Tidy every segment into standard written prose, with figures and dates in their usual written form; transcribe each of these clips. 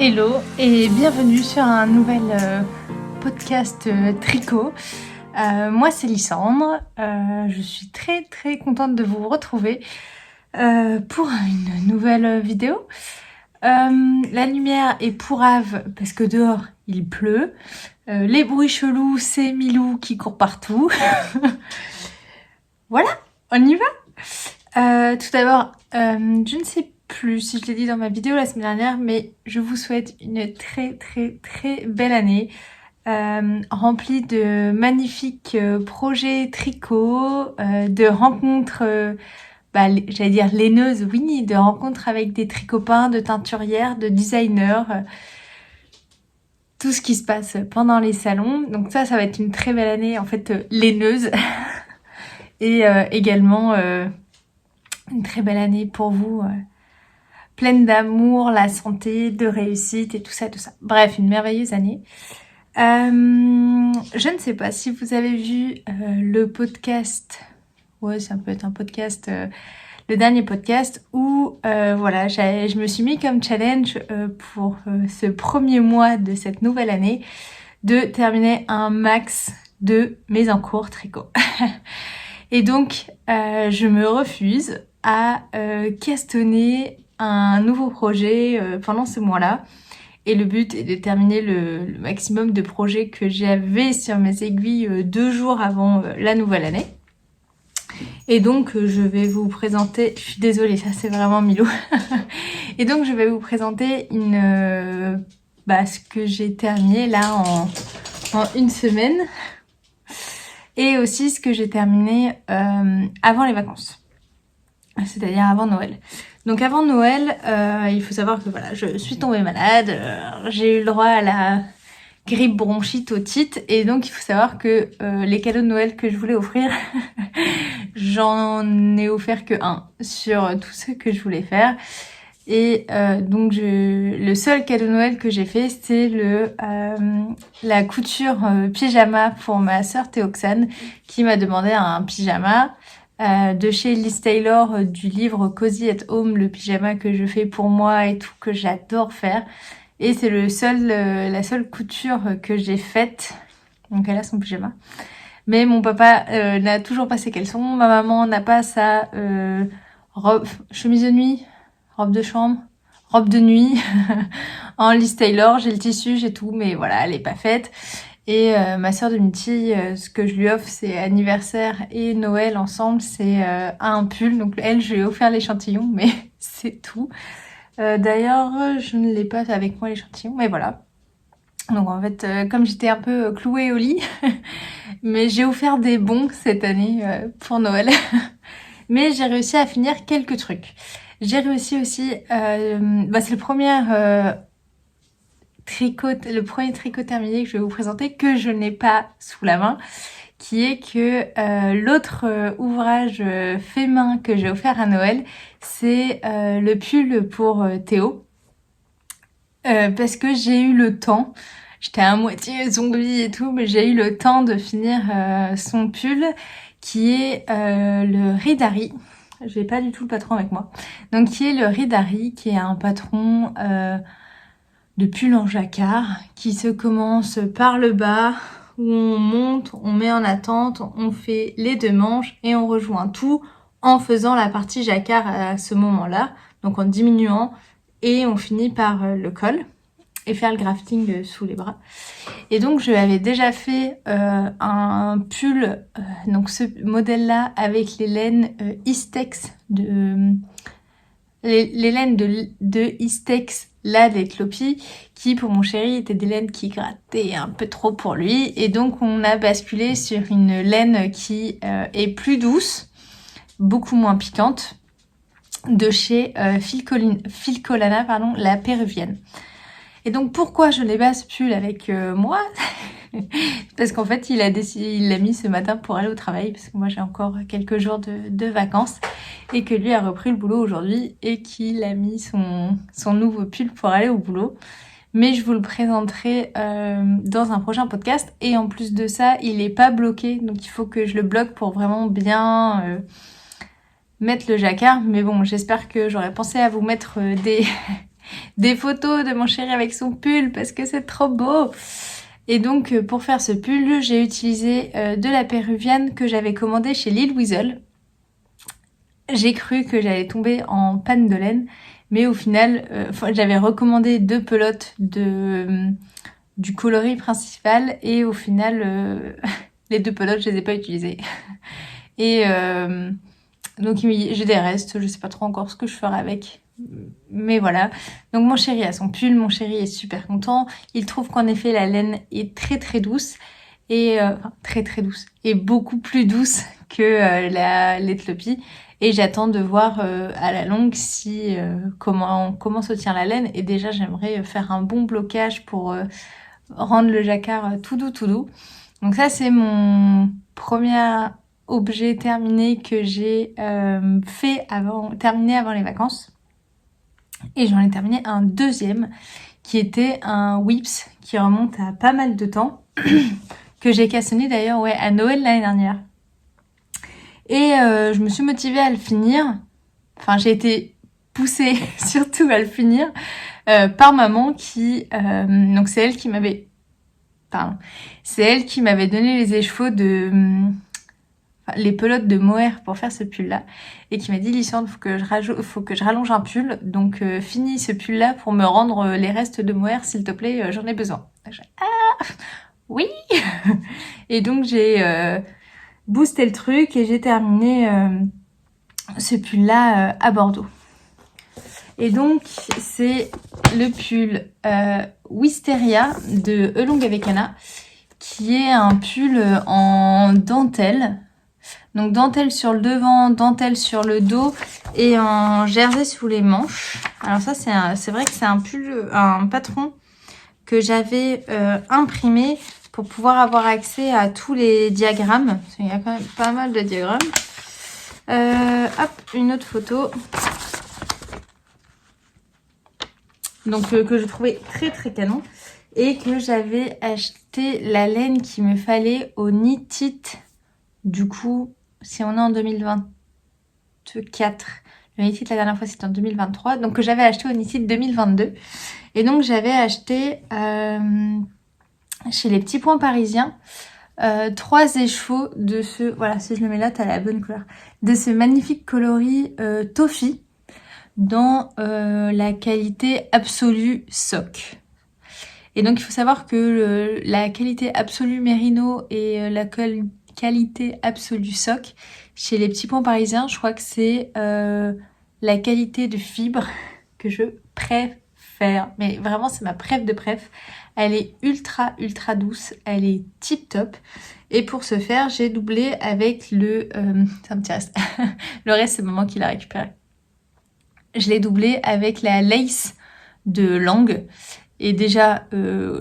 Hello et bienvenue sur un nouvel podcast tricot. Moi c'est Lysandre, je suis très contente de vous retrouver pour une nouvelle vidéo. La lumière est pourrave parce que dehors il pleut. Les bruits chelous, c'est Milou qui court partout. Voilà, on y va. Tout d'abord, je ne sais plus si je l'ai dit dans ma vidéo la semaine dernière, mais je vous souhaite une très belle année, remplie de magnifiques projets tricot, de rencontres, j'allais dire laineuses, oui, de rencontres avec des tricopains, de teinturières, de designers, tout ce qui se passe pendant les salons. Donc ça va être une très belle année, en fait, laineuse. Et également une très belle année pour vous, pleine d'amour, la santé, de réussite et tout ça. Bref, une merveilleuse année. Je ne sais pas si vous avez vu le podcast, ouais, ça peut être un podcast, le dernier podcast où voilà, je me suis mis comme challenge pour ce premier mois de cette nouvelle année de terminer un max de mes encours tricot. Et donc, je me refuse à castonner un nouveau projet pendant ce mois-là. Et le but est de terminer le maximum de projets que j'avais sur mes aiguilles 2 jours avant la nouvelle année. Et donc, je vais vous présenter... Je suis désolée, ça c'est vraiment Milou. Et donc, je vais vous présenter ce que j'ai terminé là en une semaine. Et aussi ce que j'ai terminé avant les vacances, c'est-à-dire avant Noël. Donc avant Noël, il faut savoir que voilà, je suis tombée malade, j'ai eu le droit à la grippe bronchite otite, et donc il faut savoir que les cadeaux de Noël que je voulais offrir, j'en ai offert que un sur tout ce que je voulais faire. Et donc le seul cadeau de Noël que j'ai fait, c'est la couture pyjama pour ma sœur Théoxane, qui m'a demandé un pyjama de chez Liz Taylor, du livre Cozy at Home, le pyjama que je fais pour moi et tout, que j'adore faire. Et c'est la seule couture que j'ai faite. Donc elle a son pyjama. Mais mon papa n'a toujours pas ses caleçons. Ma maman n'a pas sa chemise de nuit, robe de chambre, robe de nuit en Liz Taylor. J'ai le tissu, j'ai tout, mais voilà, elle est pas faite. Et ma sœur de Mitty, ce que je lui offre, c'est anniversaire et Noël ensemble, c'est un pull. Donc elle, je lui ai offert l'échantillon, mais c'est tout. D'ailleurs, je ne l'ai pas avec moi l'échantillon, mais voilà. Donc en fait, comme j'étais un peu clouée au lit, mais j'ai offert des bons cette année pour Noël. Mais j'ai réussi à finir quelques trucs. J'ai réussi aussi, c'est le premier tricot terminé que je vais vous présenter, que je n'ai pas sous la main, qui est que l'autre ouvrage fait main que j'ai offert à Noël, c'est le pull pour Théo. Parce que j'ai eu le temps, j'étais à moitié zombie et tout, mais j'ai eu le temps de finir son pull, qui est le Ridari. J'ai pas du tout le patron avec moi. Donc qui est le Ridari, qui est un patron de pull en jacquard, qui se commence par le bas, où on monte, on met en attente, on fait les 2 manches et on rejoint tout en faisant la partie jacquard à ce moment-là, donc en diminuant, et on finit par le col et faire le grafting sous les bras. Et donc je avais déjà fait un pull, donc ce modèle-là avec les laines Istex les laines de Istex, là des Clopis, qui pour mon chéri étaient des laines qui grattaient un peu trop pour lui. Et donc on a basculé sur une laine qui est plus douce, beaucoup moins piquante, de chez Filcolana, la péruvienne. Et donc pourquoi je n'ai pas ce pull avec moi? Parce qu'en fait il l'a mis ce matin pour aller au travail, parce que moi j'ai encore quelques jours de vacances, et que lui a repris le boulot aujourd'hui et qu'il a mis son nouveau pull pour aller au boulot. Mais je vous le présenterai dans un prochain podcast, et en plus de ça il est pas bloqué, donc il faut que je le bloque pour vraiment bien mettre le jacquard. Mais bon, j'espère que j'aurais pensé à vous mettre des photos de mon chéri avec son pull parce que c'est trop beau. Et donc pour faire ce pull, j'ai utilisé de la péruvienne que j'avais commandée chez Lil Weasel. J'ai cru que j'allais tomber en panne de laine, mais au final, j'avais recommandé 2 pelotes du coloris principal et au final, les 2 pelotes, je les ai pas utilisées. Et donc j'ai des restes, je sais pas trop encore ce que je ferai avec. Mais voilà. Donc mon chéri a son pull, mon chéri est super content. Il trouve qu'en effet la laine est très très douce. Et très très douce. Et beaucoup plus douce que l'Éthiopie. Et j'attends de voir à la longue si comment se tient la laine. Et déjà j'aimerais faire un bon blocage pour rendre le jacquard tout doux tout doux. Donc ça c'est mon premier objet terminé que j'ai terminé avant les vacances. Et j'en ai terminé un deuxième qui était un Whips qui remonte à pas mal de temps que j'ai cassonné d'ailleurs à Noël l'année dernière. Et je me suis motivée à le finir. Enfin, j'ai été poussée surtout à le finir par maman qui... donc c'est elle qui m'avait... Pardon. C'est elle qui m'avait donné les échevaux les pelotes de mohair pour faire ce pull-là. Et qui m'a dit, Lyciane, faut que je rallonge un pull. Donc finis ce pull-là pour me rendre les restes de mohair, s'il te plaît, j'en ai besoin. Ah oui. Et donc j'ai boosté le truc et j'ai terminé ce pull là à Bordeaux. Et donc c'est le pull Wisteria de Elong avec Anna, qui est un pull en dentelle. Donc dentelle sur le devant, dentelle sur le dos et en jersey sous les manches. Alors ça c'est vrai que c'est un patron que j'avais imprimé pour pouvoir avoir accès à tous les diagrammes. Il y a quand même pas mal de diagrammes. Hop, une autre photo. Donc que je trouvais très très canon. Et que j'avais acheté la laine qu'il me fallait au Knit It. Du coup, si on est en 2024, le Knit It la dernière fois c'était en 2023. Donc que j'avais acheté au Knit It 2022. Et donc j'avais acheté chez les petits points parisiens 3 écheveaux de ce, voilà, si je le mets là t'as la bonne couleur, de ce magnifique coloris toffee dans la qualité absolue sock. Et donc il faut savoir que la qualité absolue mérino et la qualité absolue sock chez les petits points parisiens, je crois que c'est la qualité de fibre que je préfère. Mais vraiment c'est ma préf de préf. Elle est ultra ultra douce, elle est tip top. Et pour ce faire, j'ai doublé avec ça me tire. Le reste c'est maman qui l'a récupéré. Je l'ai doublé avec la lace de Lang. Et déjà,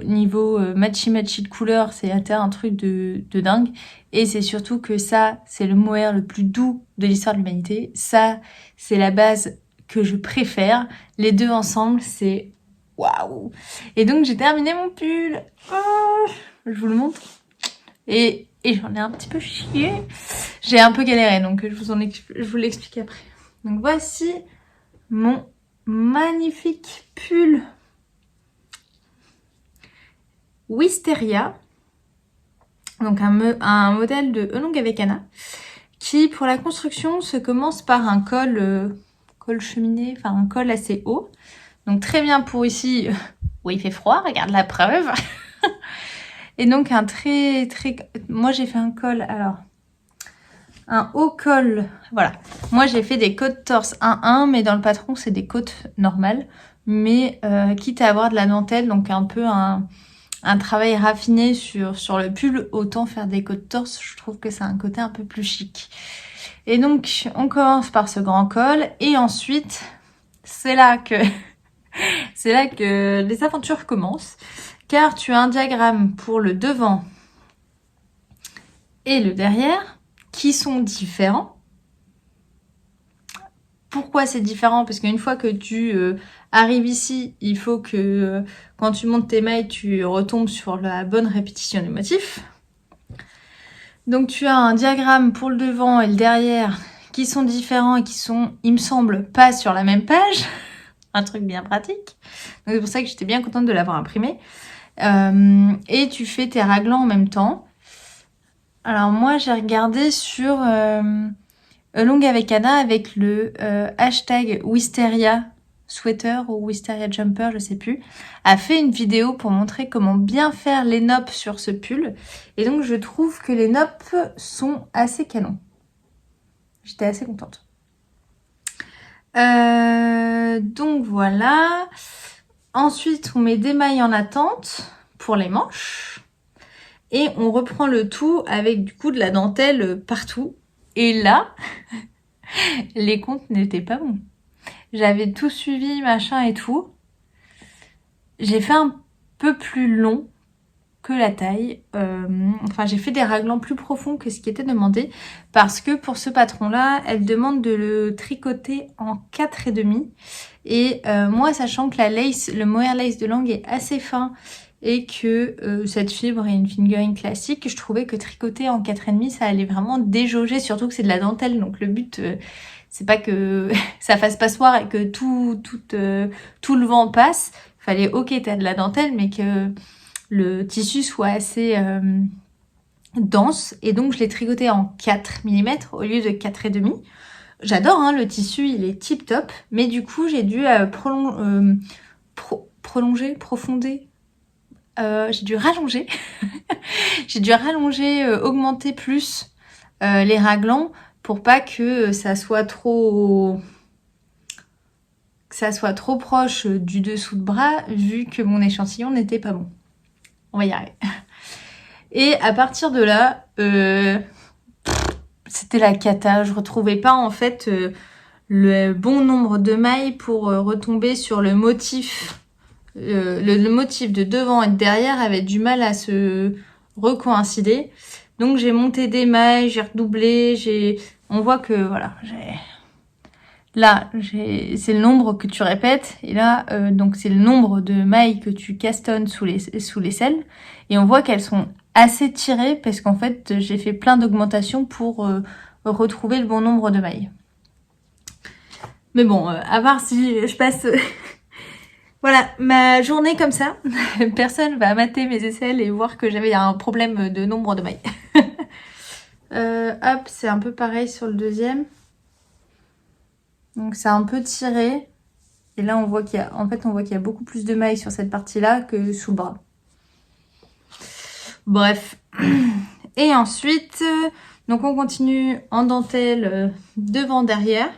niveau matchy de couleurs, c'est un truc de dingue. Et c'est surtout que ça, c'est le mohair le plus doux de l'histoire de l'humanité. Ça, c'est la base que je préfère. Les deux ensemble, c'est waouh. Et donc, j'ai terminé mon pull. Oh, je vous le montre. Et j'en ai un petit peu chié. J'ai un peu galéré, donc je vous l'explique après. Donc, voici mon magnifique pull Wisteria, donc un modèle de Elong avec Anna, qui pour la construction se commence par un col cheminée, enfin un col assez haut. Donc très bien pour ici où il fait froid, regarde la preuve. Et donc moi j'ai fait un col, alors un haut col, voilà. Moi j'ai fait des côtes torse 1-1, mais dans le patron c'est des côtes normales, mais quitte à avoir de la dentelle, donc un peu un travail raffiné sur le pull, autant faire des côtes torse, je trouve que c'est un côté un peu plus chic. Et donc on commence par ce grand col et ensuite c'est là que les aventures commencent, car tu as un diagramme pour le devant et le derrière qui sont différents. Pourquoi c'est différent? Parce qu'une fois que tu arrives ici, il faut que quand tu montes tes mailles, tu retombes sur la bonne répétition du motif. Donc tu as un diagramme pour le devant et le derrière qui sont différents et qui sont, il me semble, pas sur la même page. un truc bien pratique. Donc c'est pour ça que j'étais bien contente de l'avoir imprimé. Et tu fais tes raglans en même temps. Alors moi j'ai regardé sur Long avec Anna avec le hashtag Wisteria Sweater ou Wisteria Jumper, je sais plus, a fait une vidéo pour montrer comment bien faire les noppes sur ce pull. Et donc je trouve que les noppes sont assez canons. J'étais assez contente. Donc voilà. Ensuite, on met des mailles en attente pour les manches. Et on reprend le tout avec du coup de la dentelle partout. Et là, les comptes n'étaient pas bons. J'avais tout suivi, machin et tout. J'ai fait un peu plus long que la taille. Enfin, j'ai fait des raglans plus profonds que ce qui était demandé. Parce que pour ce patron-là, elle demande de le tricoter en 4,5. Et moi, sachant que la lace, le mohair lace de Lang est assez fin et que cette fibre est une fingering classique, je trouvais que tricoter en 4,5, ça allait vraiment déjauger, surtout que c'est de la dentelle. Donc le but, c'est pas que ça fasse passoire et que tout le vent passe. Il fallait, ok, t'as de la dentelle, mais que le tissu soit assez dense. Et donc je l'ai tricoté en 4 mm au lieu de 4,5. J'adore, hein, le tissu, il est tip top. Mais du coup, j'ai dû prolonger, profonder. J'ai dû rallonger. J'ai dû rallonger, augmenter plus les raglans pour pas que ça soit trop proche du dessous de bras, vu que mon échantillon n'était pas bon. On va y arriver. Et à partir de là, c'était la cata. Je retrouvais pas en fait le bon nombre de mailles pour retomber sur le motif. Le motif de devant et de derrière avait du mal à se recoïncider. Donc j'ai monté des mailles, j'ai redoublé, on voit que voilà, c'est le nombre que tu répètes et là donc c'est le nombre de mailles que tu castonnes sous les selles et on voit qu'elles sont assez tirées parce qu'en fait j'ai fait plein d'augmentations pour retrouver le bon nombre de mailles. Mais bon, à part si je passe voilà, ma journée comme ça, personne va mater mes aisselles et voir que j'avais un problème de nombre de mailles. Hop, c'est un peu pareil sur le deuxième. Donc c'est un peu tiré. Et là on voit qu'il y a beaucoup plus de mailles sur cette partie-là que sous le bras. Bref. Et ensuite, donc on continue en dentelle devant, derrière.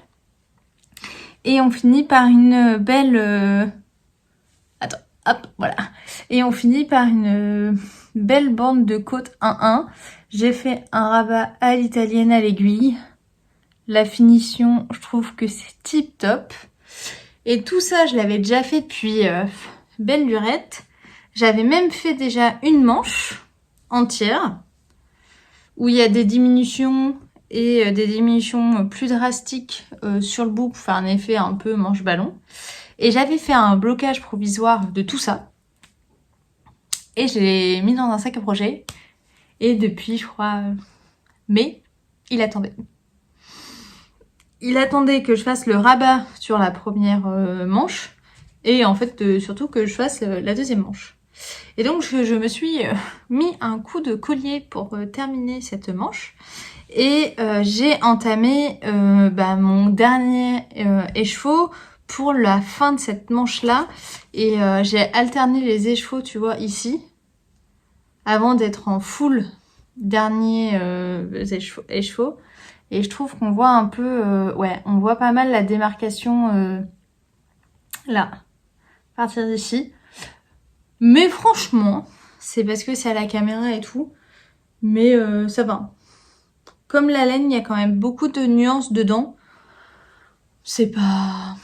Et on finit par une belle... Attends, hop, voilà. Et on finit par une belle bande de côte 1-1. J'ai fait un rabat à l'italienne à l'aiguille. La finition, je trouve que c'est tip top. Et tout ça, je l'avais déjà fait depuis belle lurette. J'avais même fait déjà une manche entière où il y a des diminutions et des diminutions plus drastiques sur le bout pour faire un effet un peu manche ballon. Et j'avais fait un blocage provisoire de tout ça. Et je l'ai mis dans un sac à projet. Et depuis, je crois, mai, il attendait. Il attendait que je fasse le rabat sur la première manche. Et en fait, surtout que je fasse la deuxième manche. Et donc, je me suis mis un coup de collier pour terminer cette manche. Et j'ai entamé mon dernier écheveau pour la fin de cette manche-là. Et j'ai alterné les écheveaux, tu vois, ici. Avant d'être en full dernier écheveau. Et je trouve qu'on voit un peu... on voit pas mal la démarcation là. À partir d'ici. Mais franchement, c'est parce que c'est à la caméra et tout. Mais ça va. Comme la laine, il y a quand même beaucoup de nuances dedans. C'est pas...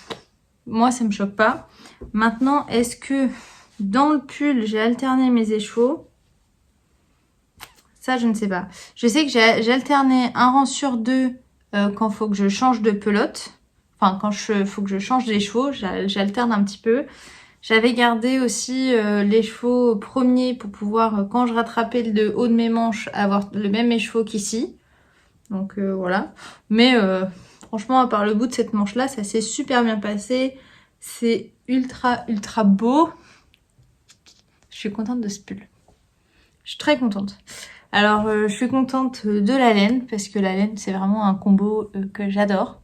Moi, ça me choque pas. Maintenant, est-ce que dans le pull, j'ai alterné mes écheveaux? Ça, je ne sais pas. Je sais que j'ai alterné un rang sur deux quand il faut que je change de pelote. Enfin, quand faut que je change d'écheveau, j'alterne un petit peu. J'avais gardé aussi l'écheveau premier pour pouvoir, quand je rattrapais le haut de mes manches, avoir le même écheveau qu'ici. Donc voilà. Mais franchement, à part le bout de cette manche-là, ça s'est super bien passé. C'est ultra beau. Je suis contente de ce pull. Je suis très contente. Alors, je suis contente de la laine, parce que la laine, c'est vraiment un combo que j'adore.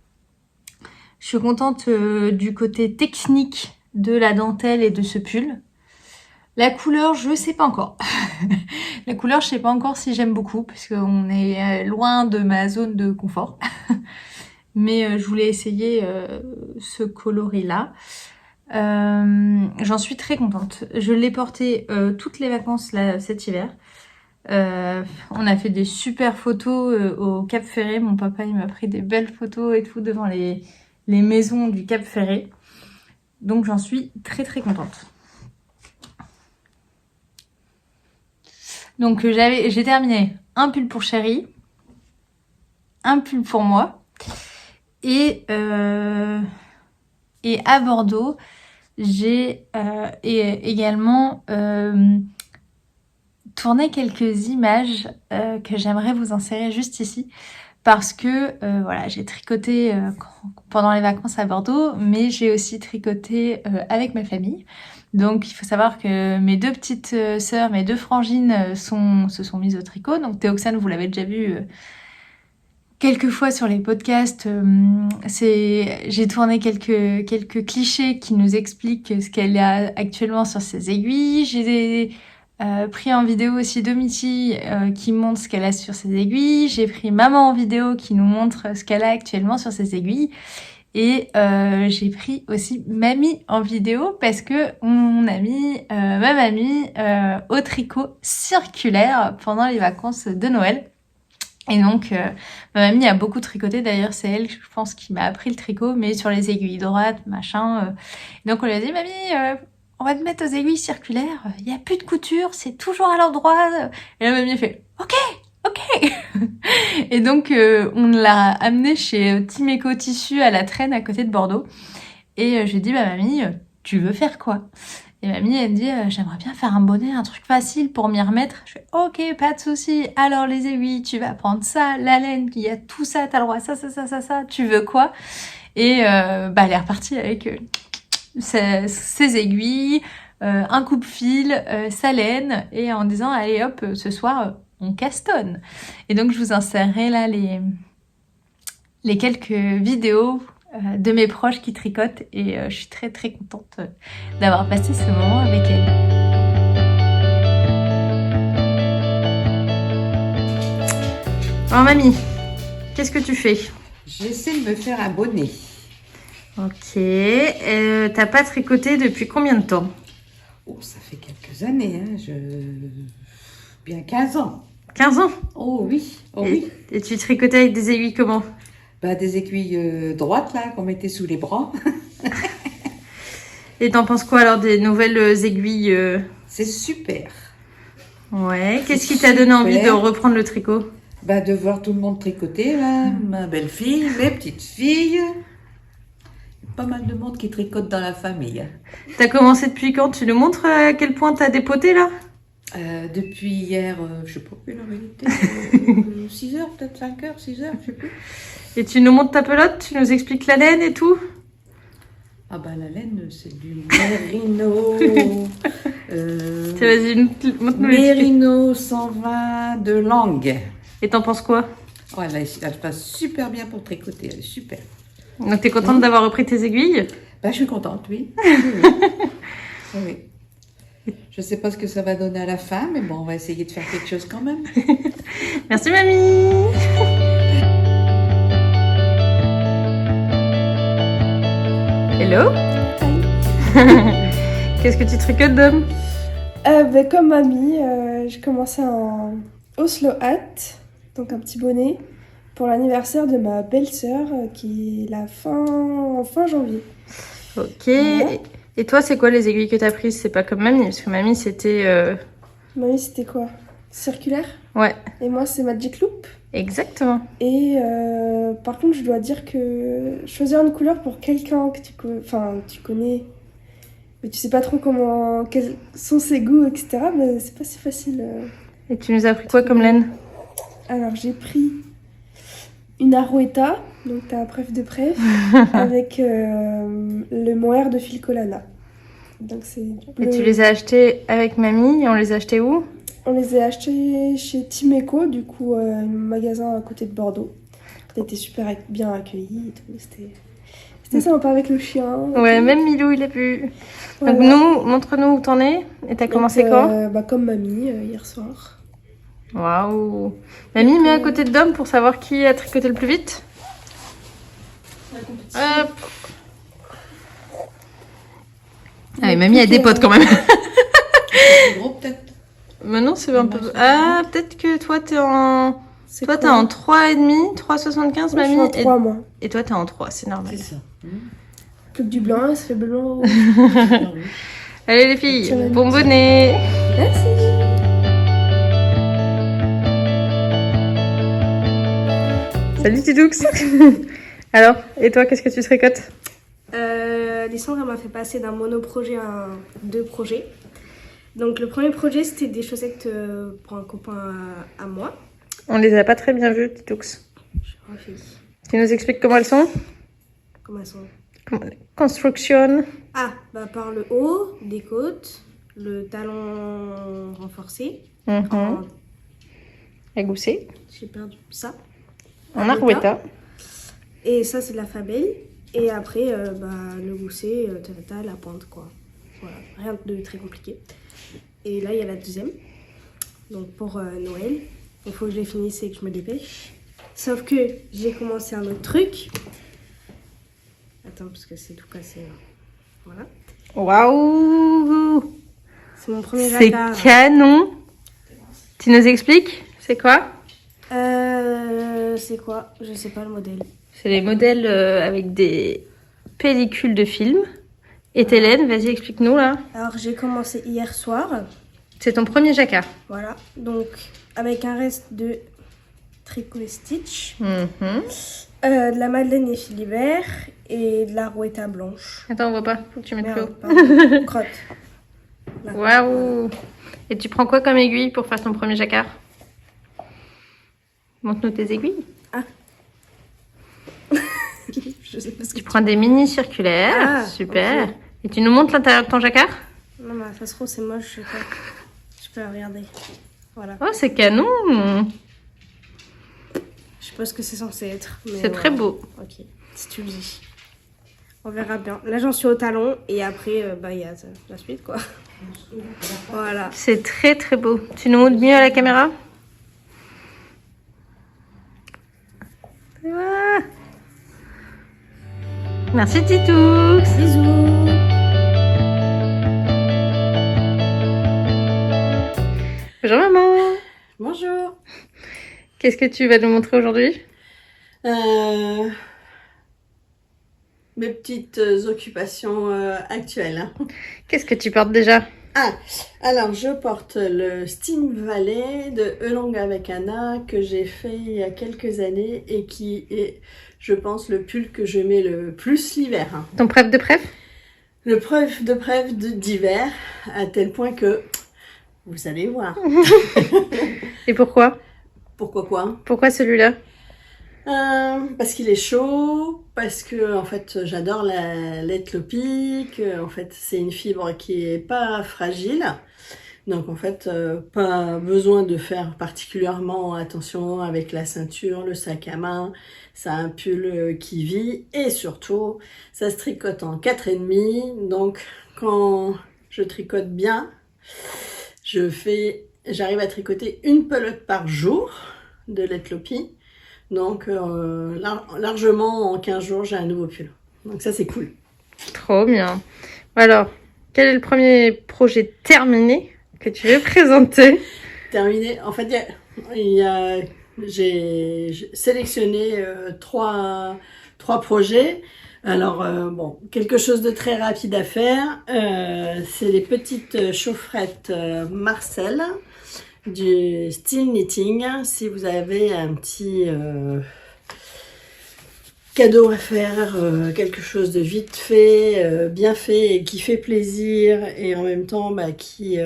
Je suis contente du côté technique de la dentelle et de ce pull. La couleur, je sais pas encore. La couleur, je sais pas encore si j'aime beaucoup, parce qu'on est loin de ma zone de confort. Mais je voulais essayer ce coloris-là. J'en suis très contente. Je l'ai porté toutes les vacances là, cet hiver. On a fait des super photos au Cap Ferré. Mon papa, il m'a pris des belles photos et tout devant les maisons du Cap Ferré. Donc j'en suis très contente. Donc j'ai terminé un pull pour Chérie, un pull pour moi, et à Bordeaux, j'ai également tourné quelques images que j'aimerais vous insérer juste ici. Parce que voilà, j'ai tricoté pendant les vacances à Bordeaux, mais j'ai aussi tricoté avec ma famille. Donc il faut savoir que mes deux petites sœurs, mes deux frangines se sont mises au tricot. Donc Théoxane, vous l'avez déjà vu quelques fois sur les podcasts. J'ai tourné quelques clichés qui nous expliquent ce qu'elle a actuellement sur ses aiguilles. J'ai pris en vidéo aussi Domiti qui montre ce qu'elle a sur ses aiguilles. J'ai pris maman en vidéo qui nous montre ce qu'elle a actuellement sur ses aiguilles. Et j'ai pris aussi mamie en vidéo parce que on a mis ma mamie au tricot circulaire pendant les vacances de Noël. Et donc ma mamie a beaucoup tricoté, d'ailleurs c'est elle je pense qui m'a appris le tricot, mais sur les aiguilles droites machin. Donc on lui a dit mamie on va te mettre aux aiguilles circulaires, il n'y a plus de couture, c'est toujours à l'endroit. Et la mamie a fait ok. Et donc on l'a amené chez Timeco Tissu à la Traîne à côté de Bordeaux. Et je lui ai dit bah mamie, tu veux faire quoi? Et mamie elle me dit j'aimerais bien faire un bonnet, un truc facile pour m'y remettre. Je fais ok, pas de souci. Alors les aiguilles, tu vas prendre ça, la laine, il y a tout ça, t'as le droit, ça, tu veux quoi? Et elle est repartie avec ses aiguilles, un coupe-fil, sa laine, et en disant allez hop, ce soir on castonne. Et donc je vous insérerai là les quelques vidéos de mes proches qui tricotent, et je suis très contente d'avoir passé ce moment avec elles. Alors mamie, qu'est-ce que tu fais? J'essaie de me faire un bonnet. Ok, t'as pas tricoté depuis combien de temps? Oh, ça fait quelques années, hein. Bien 15 ans. 15 ans? Oh oui, oui. Et tu tricotais avec des aiguilles comment? Bah, des aiguilles droites, là, qu'on mettait sous les bras. Et t'en penses quoi alors des nouvelles aiguilles C'est super. Ouais, qu'est-ce qui t'a donné envie de reprendre le tricot? Bah, de voir tout le monde tricoter, là. Ma belle-fille, mes petites filles. Pas mal de monde qui tricote dans la famille. T'as commencé depuis quand? Tu nous montres à quel point t'as dépoté là? Depuis hier, je sais pas quelle heure il était, 6 heures, peut-être 5 heures, 6 heures, je sais plus. Et tu nous montres ta pelote, tu nous expliques la laine et tout? Ah bah la laine, c'est du mérino. Vas-y, montre-nous les Mérino 120 de langue. Et t'en penses quoi? Oh, elle passe super bien pour tricoter, elle est super. Donc t'es contente d'avoir repris tes aiguilles? Bah je suis contente, oui. Oui. Je sais pas ce que ça va donner à la fin, mais bon, on va essayer de faire quelque chose quand même. Merci mamie. Hello. Qu'est-ce que tu tricotes, Dom? Comme mamie, j'ai commencé un Oslo hat, donc un petit bonnet, pour l'anniversaire de ma belle-sœur qui est la fin janvier. Ok. Voilà. Et toi, c'est quoi les aiguilles que t'as prises? C'est pas comme mamie, parce que mamie c'était... Mamie, c'était quoi? Circulaire? Ouais. Et moi, c'est Magic Loop. Exactement. Et par contre, je dois dire que choisir une couleur pour quelqu'un que tu connais, mais tu sais pas trop quels sont ses goûts, etc., mais c'est pas si facile. Et tu nous as pris quoi comme laine? Alors, j'ai pris une Arouetta, donc ta préf de préf, avec le mohair de Filcolana. Donc c'est Et tu les as achetés avec mamie et on les a achetés où? On les a achetés chez Timeco, du coup, un magasin à côté de Bordeaux. On a été super bien accueillis et tout. C'était sympa avec le chien. Ouais, même Milou, il a pu. Voilà. Donc montre-nous où t'en es. Et t'as commencé quand? Comme mamie, hier soir. Waouh. Mamie, mets à côté de Dom pour savoir qui a tricoté le plus vite. Hop. Ah oui, mamie a des potes quand même. C'est gros, peut-être. Mais non, c'est un peu... Ah, peut-être que toi, t'es en... Toi, t'es en 3,5, 3,75, mamie. Je suis en 3, moi. Et toi, t'es en 3, c'est normal. C'est ça. Plus que du blanc, ça fait blanc. Allez les filles, Ciao, mamie. bonbonnet. Merci. Salut Tidoux. Alors, et toi, qu'est-ce que tu tricotes? Lysandre elle m'a fait passer d'un monoprojet à deux projets. Donc le premier projet c'était des chaussettes pour un copain à moi. On les a pas très bien vues, Tidoux. Je suis ravie. Tu nous expliques comment elles sont? Comment elles sont? Construction. Ah, bah par le haut, des côtes, le talon renforcé. En- Égoussé. J'ai perdu ça. En Arouetta. Et ça c'est de la fabelle. Et après, le gousset, la pointe quoi. Voilà, rien de très compliqué. Et là il y a la deuxième. Donc pour Noël. Il faut que je les finisse et que je me dépêche. Sauf que j'ai commencé un autre truc. Attends, parce que c'est tout cassé là. Voilà. Waouh. C'est mon premier C'est jacquard. canon. Tu nous expliques? C'est quoi? C'est quoi? Je sais pas le modèle. C'est les modèles avec des pellicules de film. Et Hélène, vas-y, explique-nous là. Alors j'ai commencé hier soir. C'est ton premier jacquard. Voilà. Donc avec un reste de tricot et stitch. De la Madeleine et Philibert. Et de la Rouetta blanche. Attends, on voit pas. Faut que tu mettes plus Merde, haut. pardon. Crotte. Là. Waouh. Et tu prends quoi comme aiguille pour faire ton premier jacquard? Montre-nous tes aiguilles. Je sais pas ce que Tu prends des mini circulaires. Ah, Super. ok. Et tu nous montres l'intérieur de ton jacquard? Non, mais ça se trouve, c'est moche, je sais pas. Je peux regarder. Voilà. Oh, c'est canon. Je sais pas ce que c'est censé être. mais C'est très beau. Ok, si tu le dis. On verra bien. Là, j'en suis au talon et après, il y a la suite, quoi. Voilà. C'est très très beau. Tu nous montres mieux à la caméra? Ah. Merci Titoux. Bisous. Bonjour maman. Bonjour. Qu'est-ce que tu vas nous montrer aujourd'hui? Mes petites occupations actuelles. Hein. Qu'est-ce que tu portes déjà? Ah, alors je porte le Steam Valley de Elong avec Anna que j'ai fait il y a quelques années et qui est, je pense, le pull que je mets le plus l'hiver. Hein. Ton prep de prep? Le preuve d'hiver, à tel point que vous allez voir. Et pourquoi? Pourquoi quoi? Pourquoi celui-là? Parce qu'il est chaud, parce que en fait j'adore la Letlopi, que en fait c'est une fibre qui est pas fragile, donc en fait pas besoin de faire particulièrement attention avec la ceinture, le sac à main. C'est un pull qui vit et surtout ça se tricote en 4,5, donc quand je tricote bien, j'arrive à tricoter une pelote par jour de Letlopi. Donc, largement, en 15 jours, j'ai un nouveau pull. Donc ça, c'est cool. Trop bien. Alors, quel est le premier projet terminé que tu veux présenter? Terminé. En fait, j'ai sélectionné trois projets. Alors, bon, quelque chose de très rapide à faire. C'est les petites chaufferettes Marcel du style knitting. Si vous avez un petit cadeau à faire, quelque chose de vite fait, bien fait et qui fait plaisir et en même temps qui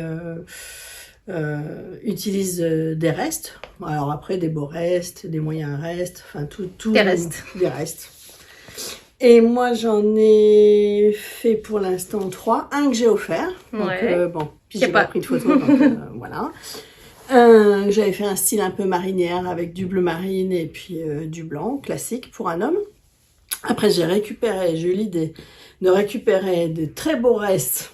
utilise des restes. Alors après, des beaux restes, des moyens restes, enfin tout. Des restes. Des restes. Et moi, j'en ai fait pour l'instant 3. Un que j'ai offert. Donc, Ouais. bon, puis Y a j'ai pas. pas pris de photo, donc voilà. J'avais fait un style un peu marinière avec du bleu marine et puis du blanc, classique pour un homme. Après, j'ai eu l'idée de récupérer de très beaux restes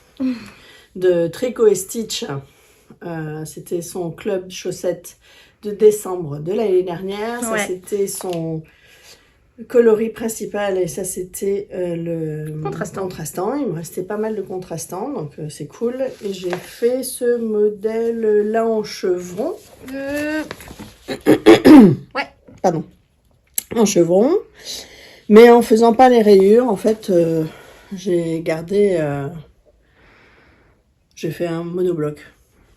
de Tricot et Stitch. C'était son club chaussettes de décembre de l'année dernière. Ça, Ouais. c'était son coloris principal et ça, c'était le contrastant. Il me restait pas mal de contrastants, donc c'est cool. Et j'ai fait ce modèle-là en chevron. Ouais. Pardon. En chevron. Mais en faisant pas les rayures, en fait, j'ai gardé... j'ai fait un monobloc.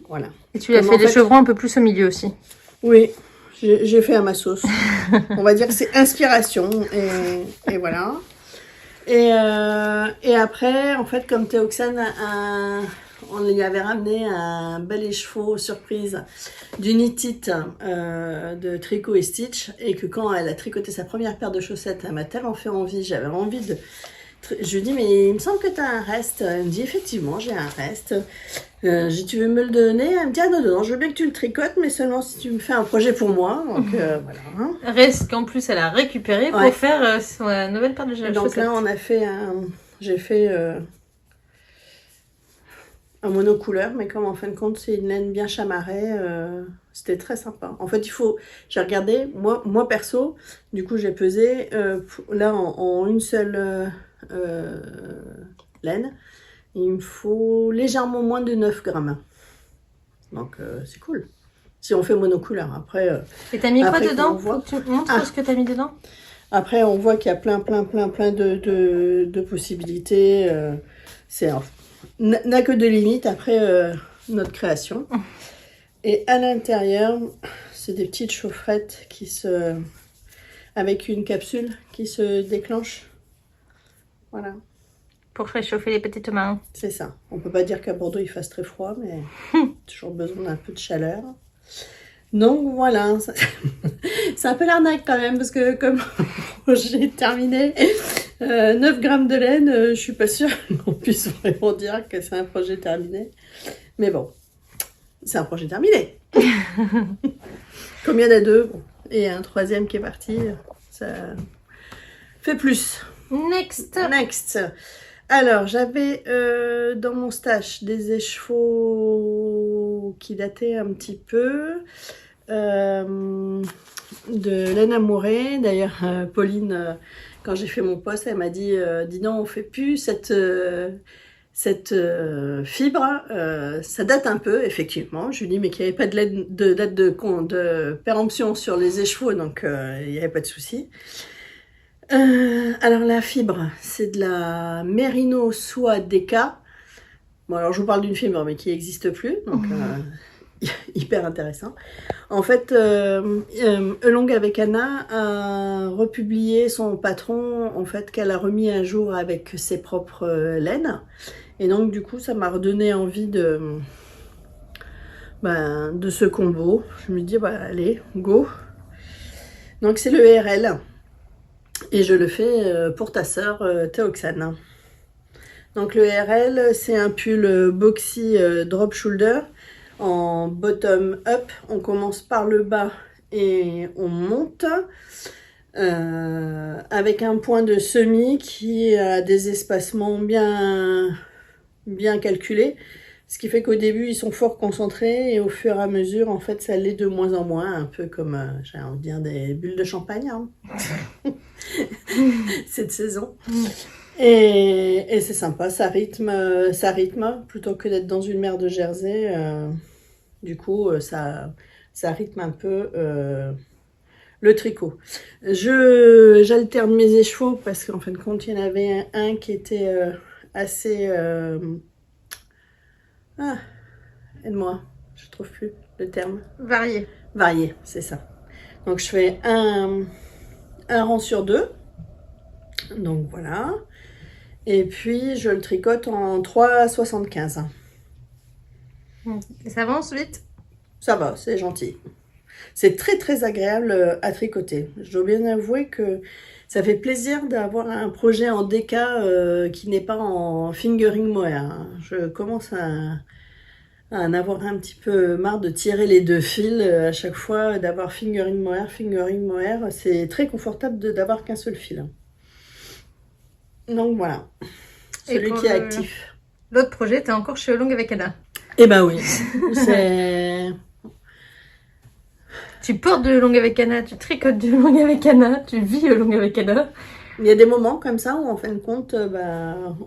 Voilà. Et tu as Comme fait en des fait- chevrons un peu plus au milieu aussi. Oui, j'ai fait à ma sauce. On va dire que c'est inspiration. Et voilà. Et après, en fait, comme Théoxane, on lui avait ramené un bel écheveau surprise d'Unitite de Tricot et Stitch. Et que quand elle a tricoté sa première paire de chaussettes, elle m'a tellement fait envie. J'avais envie de... Je lui dis, mais il me semble que tu as un reste. Elle me dit, effectivement, j'ai un reste. J'ai dit, tu veux me le donner? Elle me dit, ah non, je veux bien que tu le tricotes, mais seulement si tu me fais un projet pour moi. Donc voilà. Reste qu'en plus elle a récupéré pour Ouais. faire sa nouvelle paire de Et donc là, on a fait j'ai fait un monocouleur, mais comme en fin de compte, c'est une laine bien chamarrée, c'était très sympa. En fait, j'ai regardé, moi perso, du coup, j'ai pesé là en une seule laine. Il me faut légèrement moins de 9 grammes. Donc, c'est cool. Si on fait monocouleur, après... Et t'as mis quoi Après, dedans? on voit- Faut que tu montres Ah. ce que t'as mis dedans. Après, on voit qu'il y a plein de possibilités. N'a que de limites après notre création. Et à l'intérieur, c'est des petites chaufferettes avec une capsule qui se déclenche. Voilà, Pour réchauffer les petites mains. c'est ça. On peut pas dire qu'à Bordeaux il fasse très froid, mais toujours besoin d'un peu de chaleur. Donc voilà, c'est un peu l'arnaque quand même, parce que comme j'ai terminé 9 grammes de laine, je suis pas sûre qu'on puisse vraiment dire que c'est un projet terminé. Mais bon, c'est un projet terminé. Comme il y en a deux, bon, et un troisième qui est parti, ça fait plus. Next. Next. Alors, j'avais dans mon stash des écheveaux qui dataient un petit peu de laine amourée. D'ailleurs, Pauline, quand j'ai fait mon post, elle m'a dit dis donc, on fait plus cette fibre. Ça date un peu, effectivement. Je lui dis mais qu'il n'y avait pas de date de péremption sur les écheveaux, donc il n'y avait pas de souci. Alors la fibre, c'est de la Merino soie Deca. Bon, alors je vous parle d'une fibre mais qui n'existe plus, donc hyper intéressant. En fait, Elong avec Anna a republié son patron, en fait, qu'elle a remis un jour avec ses propres laines. Et donc du coup, ça m'a redonné envie de ce combo. Je me dis, allez, go. Donc c'est le RL. Et je le fais pour ta sœur Théoxane. Donc le RL, c'est un pull boxy drop shoulder en bottom up. On commence par le bas et on monte avec un point de semis qui a des espacements bien calculés. Ce qui fait qu'au début, ils sont fort concentrés et au fur et à mesure, en fait, ça l'est de moins en moins. Un peu comme, j'ai envie de dire, des bulles de champagne, hein. Cette saison. Et c'est sympa, ça rythme plutôt que d'être dans une mer de Jersey. Du coup, ça rythme un peu le tricot. J'alterne mes écheveaux parce qu'en fin de compte, il y en avait un qui était assez... aide-moi, je trouve plus le terme. Varié. Varié, c'est ça. Donc je fais un rang sur 2. Donc voilà. Et puis je le tricote en 3,75. Et ça avance vite? Ça va, c'est gentil. C'est très très agréable à tricoter. Je dois bien avouer que ça fait plaisir d'avoir un projet en DK qui n'est pas en fingering mohair, hein. Je commence à en avoir un petit peu marre de tirer les deux fils à chaque fois, d'avoir fingering mohair. C'est très confortable d'avoir qu'un seul fil, hein. Donc voilà, celui qui est actif. L'autre projet, t'es encore chez Olong avec Anna. Eh ben oui, c'est... Tu portes de Olong avec Anna, tu tricotes de Olong avec Anna, tu vis Olong avec Anna. Il y a des moments comme ça où en fin de compte,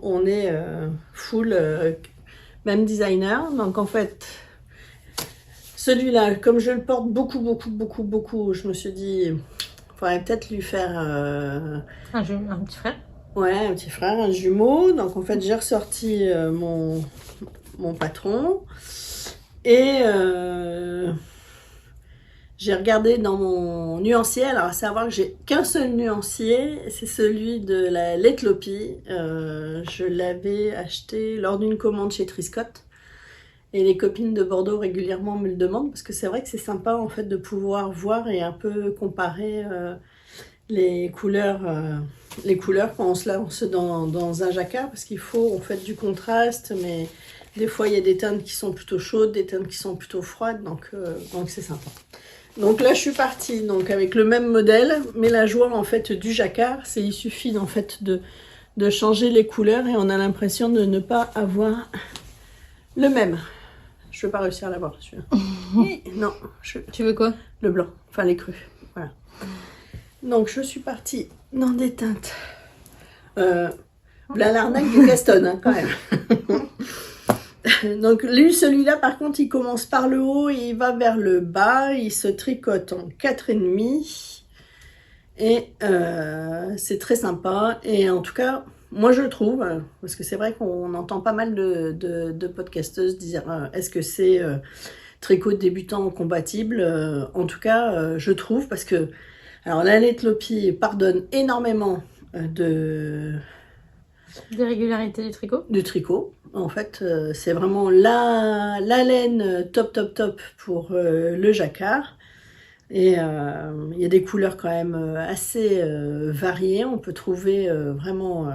on est full même designer. Donc en fait, celui-là, comme je le porte beaucoup, je me suis dit, il faudrait peut-être lui faire Un petit frère. ouais, un petit frère, un jumeau. Donc en fait, j'ai ressorti mon patron et j'ai regardé dans mon nuancier. Alors à savoir que j'ai qu'un seul nuancier, c'est celui de la Letlopi. Je l'avais acheté lors d'une commande chez Triscott. Et les copines de Bordeaux régulièrement me le demandent parce que c'est vrai que c'est sympa en fait de pouvoir voir et un peu comparer les couleurs quand on se lance dans un jacquard, parce qu'il faut en fait du contraste, mais des fois il y a des teintes qui sont plutôt chaudes, des teintes qui sont plutôt froides, donc c'est sympa. Donc là je suis partie donc avec le même modèle, mais la joie en fait du jacquard, c'est il suffit en fait de changer les couleurs et on a l'impression de ne pas avoir le même. Je vais pas réussir à l'avoir celui-là. Non, Tu veux quoi? le blanc, enfin les crus, voilà. Donc je suis partie dans des teintes. Là l'arnaque du Gaston, hein, quand même. Donc lui, celui-là par contre, il commence par le haut et il va vers le bas. Il se tricote en 4,5. Et c'est très sympa. Et en tout cas, moi je le trouve, parce que c'est vrai qu'on entend pas mal de podcasteuses dire est-ce que c'est tricot débutant compatible. En tout cas, je trouve, parce que alors la Letlopi pardonne énormément Des régularités du tricot. du tricot. En fait, c'est vraiment la laine top pour le jacquard. Et il y a des couleurs quand même assez variées. On peut trouver vraiment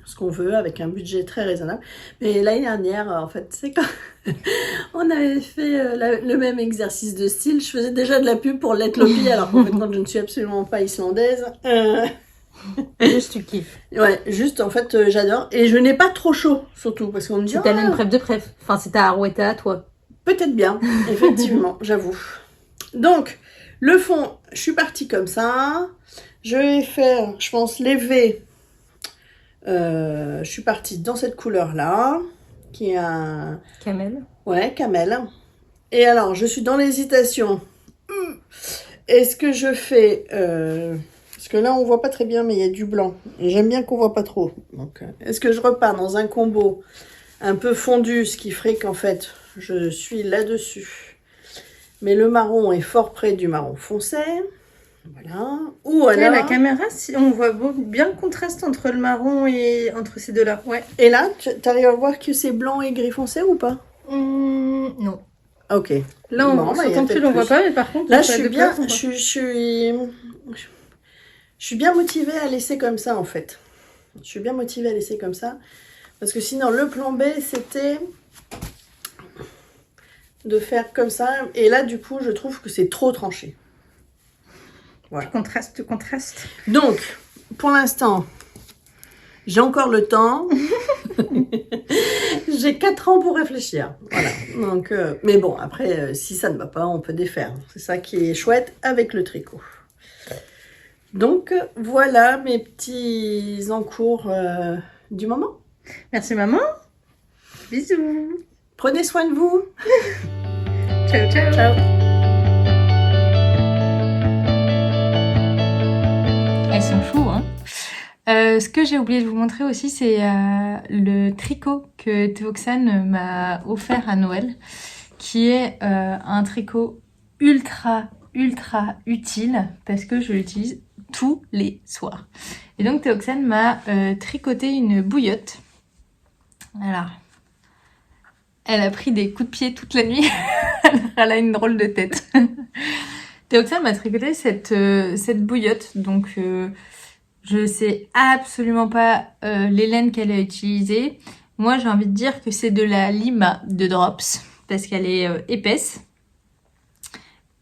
ce qu'on veut avec un budget très raisonnable. Mais l'année dernière, en fait, c'est quand on avait fait le même exercice de style. Je faisais déjà de la pub pour Letlopi, alors qu'en fait, quand je ne suis absolument pas islandaise. Juste tu kiffes. Ouais, juste en fait, j'adore. Et je n'ai pas trop chaud, surtout, parce qu'on me dit... C'est ta laine prep de prep. Enfin, c'est ta Arouetta à toi. Peut-être bien, effectivement, j'avoue. Donc, le fond, je suis partie comme ça. Je vais faire, je pense, les V. Je suis partie dans cette couleur-là, qui est un... Camel. Ouais, camel. Et alors, je suis dans l'hésitation. Est-ce que je fais... Parce que là, on voit pas très bien, mais il y a du blanc. Et j'aime bien qu'on voit pas trop. Donc, est-ce que je repars dans un combo un peu fondu, ce qui ferait qu'en fait, je suis là-dessus. Mais le marron est fort près du marron foncé. Voilà. Ou alors... la caméra, on voit bien le contraste entre le marron et entre ces deux-là. Ouais. Et là, tu arrives à voir que c'est blanc et gris foncé ou pas? Non. Ok. Là, Bon, on bah, il y a s'entend plus, peut-être on voit plus. pas, mais par contre... Là, on je fait suis deux bien, places, on voit. je suis bien motivée à laisser comme ça, en fait. Je suis bien motivée à laisser comme ça. Parce que sinon, le plan B, c'était de faire comme ça. Et là, du coup, je trouve que c'est trop tranché. Voilà. Tu contrastes. Donc, pour l'instant, j'ai encore le temps. J'ai 4 ans pour réfléchir. Voilà. Donc, mais bon, après, si ça ne va pas, on peut défaire. C'est ça qui est chouette avec le tricot. Donc, voilà mes petits encours du moment. Merci maman. Bisous. Prenez soin de vous. Ciao, ciao. Ciao. Elles sont fous, hein. Ce que j'ai oublié de vous montrer aussi, c'est le tricot que Théoxane m'a offert à Noël, qui est un tricot ultra utile parce que je l'utilise tous les soirs. Et donc Théoxane m'a tricoté une bouillotte. Alors, Elle a pris des coups de pied toute la nuit. Elle a une drôle de tête. Théoxane m'a tricoté cette bouillotte. Donc, je sais absolument pas les laines qu'elle a utilisées. Moi, j'ai envie de dire que c'est de la Lima de Drops. Parce qu'elle est épaisse.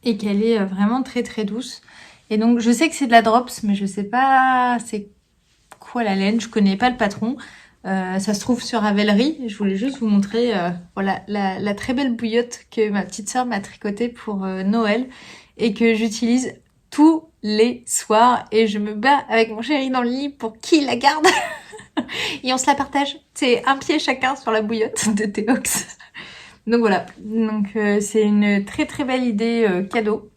Et qu'elle est vraiment très très douce. Et donc, je sais que c'est de la Drops. Mais je sais pas c'est quoi la laine. Je connais pas le patron. Ça se trouve sur Ravelry. Je voulais juste vous montrer voilà, la très belle bouillotte que ma petite sœur m'a tricotée pour Noël et que j'utilise tous les soirs. Et je me bats avec mon chéri dans le lit pour qu'il la garde. Et on se la partage. C'est un pied chacun sur la bouillotte de Théox. Donc voilà. Donc c'est une très très belle idée cadeau.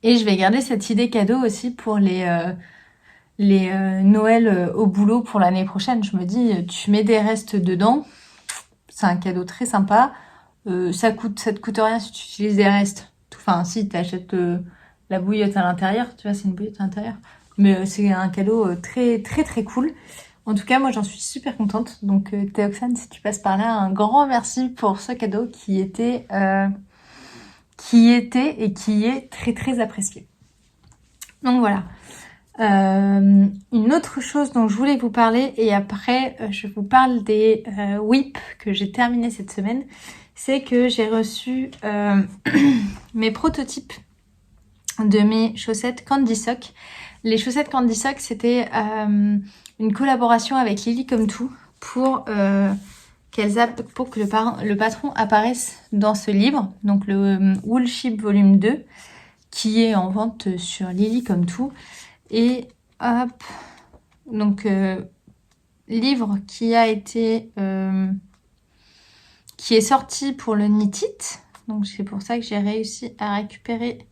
Et je vais garder cette idée cadeau aussi pour les Noël au boulot pour l'année prochaine. Je me dis, tu mets des restes dedans, c'est un cadeau très sympa. Ça te coûte rien si tu utilises des restes. Enfin, si tu achètes la bouillotte à l'intérieur, tu vois, c'est une bouillotte à l'intérieur. Mais c'est un cadeau très très très cool. En tout cas, moi, j'en suis super contente. Donc, Théoxane, si tu passes par là, un grand merci pour ce cadeau qui était et qui est très très apprécié. Donc voilà. Une autre chose dont je voulais vous parler et après je vous parle des whips que j'ai terminé cette semaine, c'est que j'ai reçu mes prototypes de mes chaussettes Candy Sock. Les chaussettes Candy Sock, c'était une collaboration avec Lily Comme Tout pour que le patron apparaisse dans ce livre, donc le Woolship Volume 2, qui est en vente sur Lily Comme Tout. Et hop, donc livre qui est sorti pour le Knit It. Donc c'est pour ça que j'ai réussi à récupérer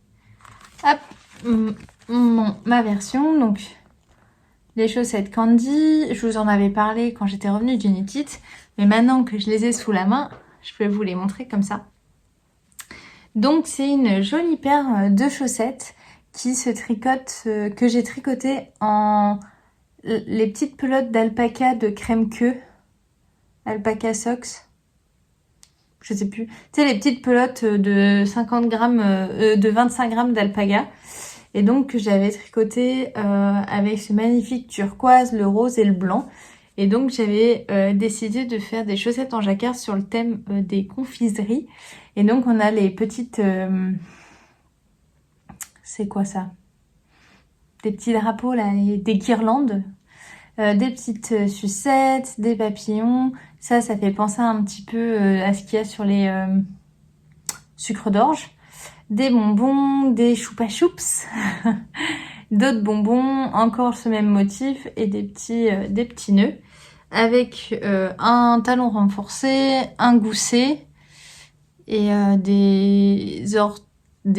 ma version. Donc les chaussettes Candy, je vous en avais parlé quand j'étais revenue du Knit It, mais maintenant que je les ai sous la main, je peux vous les montrer comme ça. Donc c'est une jolie paire de chaussettes qui se tricote, que j'ai tricoté en les petites pelotes d'alpaca de crème queue, alpaca socks, je sais plus. Tu sais, les petites pelotes de 50 grammes, de 25 grammes d'alpaca. Et donc j'avais tricoté avec ce magnifique turquoise, le rose et le blanc. Et donc j'avais décidé de faire des chaussettes en jacquard sur le thème des confiseries. Et donc on a les petites... c'est quoi ça? Des petits drapeaux là, des guirlandes, des petites sucettes, des papillons. Ça fait penser un petit peu à ce qu'il y a sur les sucres d'orge. Des bonbons, des choupa choups, d'autres bonbons, encore ce même motif et des petits nœuds avec un talon renforcé, un gousset et des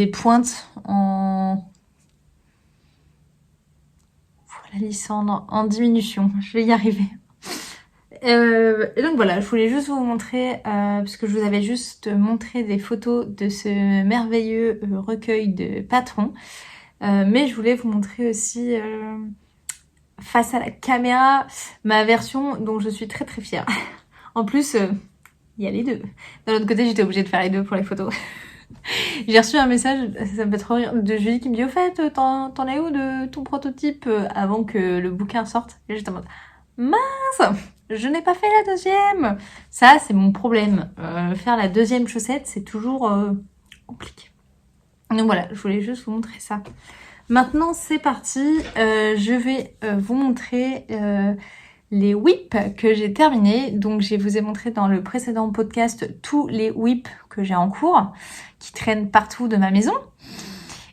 pointes en... Voilà, Lysandre, en diminution. Je vais y arriver. Et donc voilà, je voulais juste vous montrer, parce que je vous avais juste montré des photos de ce merveilleux recueil de patrons. Mais je voulais vous montrer aussi, face à la caméra, ma version dont je suis très très fière. En plus, il y a les deux. D'un autre côté, j'étais obligée de faire les deux pour les photos. J'ai reçu un message, ça me fait trop rire, de Julie qui me dit « Au fait, t'en es où de ton prototype avant que le bouquin sorte ?» Et j'étais en mode « Mince, je n'ai pas fait la deuxième !» Ça, c'est mon problème. Faire la deuxième chaussette, c'est toujours compliqué. Donc voilà, je voulais juste vous montrer ça. Maintenant, c'est parti. Je vais vous montrer... les whips que j'ai terminés. Donc je vous ai montré dans le précédent podcast tous les whips que j'ai en cours, qui traînent partout de ma maison.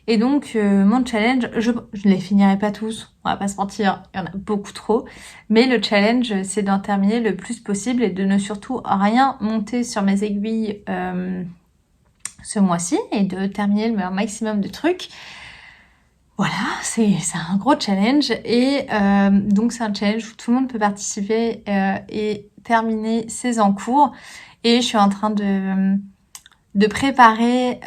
Et donc mon challenge, je ne les finirai pas tous, on va pas se mentir, il y en a beaucoup trop. Mais le challenge, c'est d'en terminer le plus possible et de ne surtout rien monter sur mes aiguilles ce mois-ci et de terminer le maximum de trucs. Voilà, c'est un gros challenge et donc c'est un challenge où tout le monde peut participer et terminer ses encours. Et je suis en train de préparer